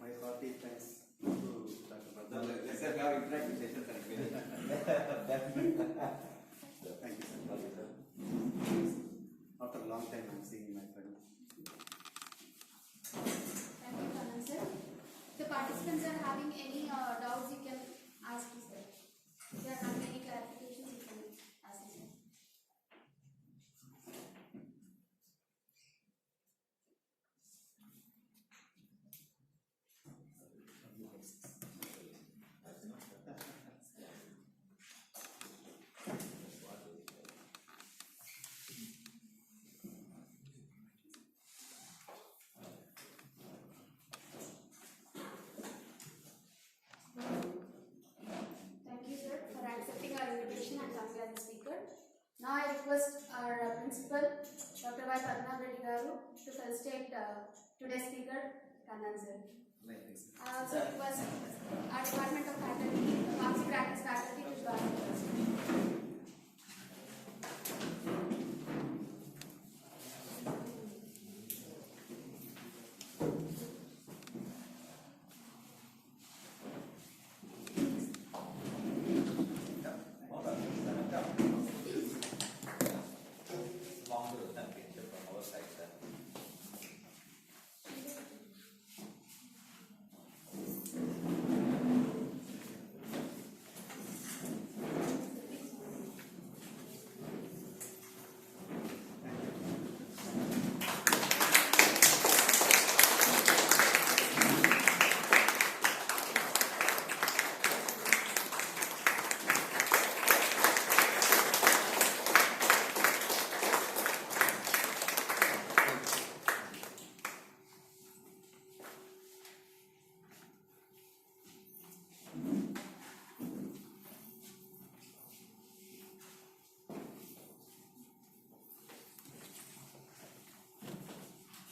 My hearty thanks to Dr. Bardhan. Let's have interactive sessions and Thank you, sir. After a long time, I'm seeing my friend. Thank you, Kanan sir. If the participants are having any doubts, you can ask me, sir. If they are having any clarifications, you can ask me, sir. Thank you, sir, for accepting our invitation and coming as a speaker. Now I request our principal, Dr. Y. Padmanabh Reddy Garu, to felicitate today's speaker, Kanan sir. I also request our Department of Faculty, Pharmacy Practice faculty to join.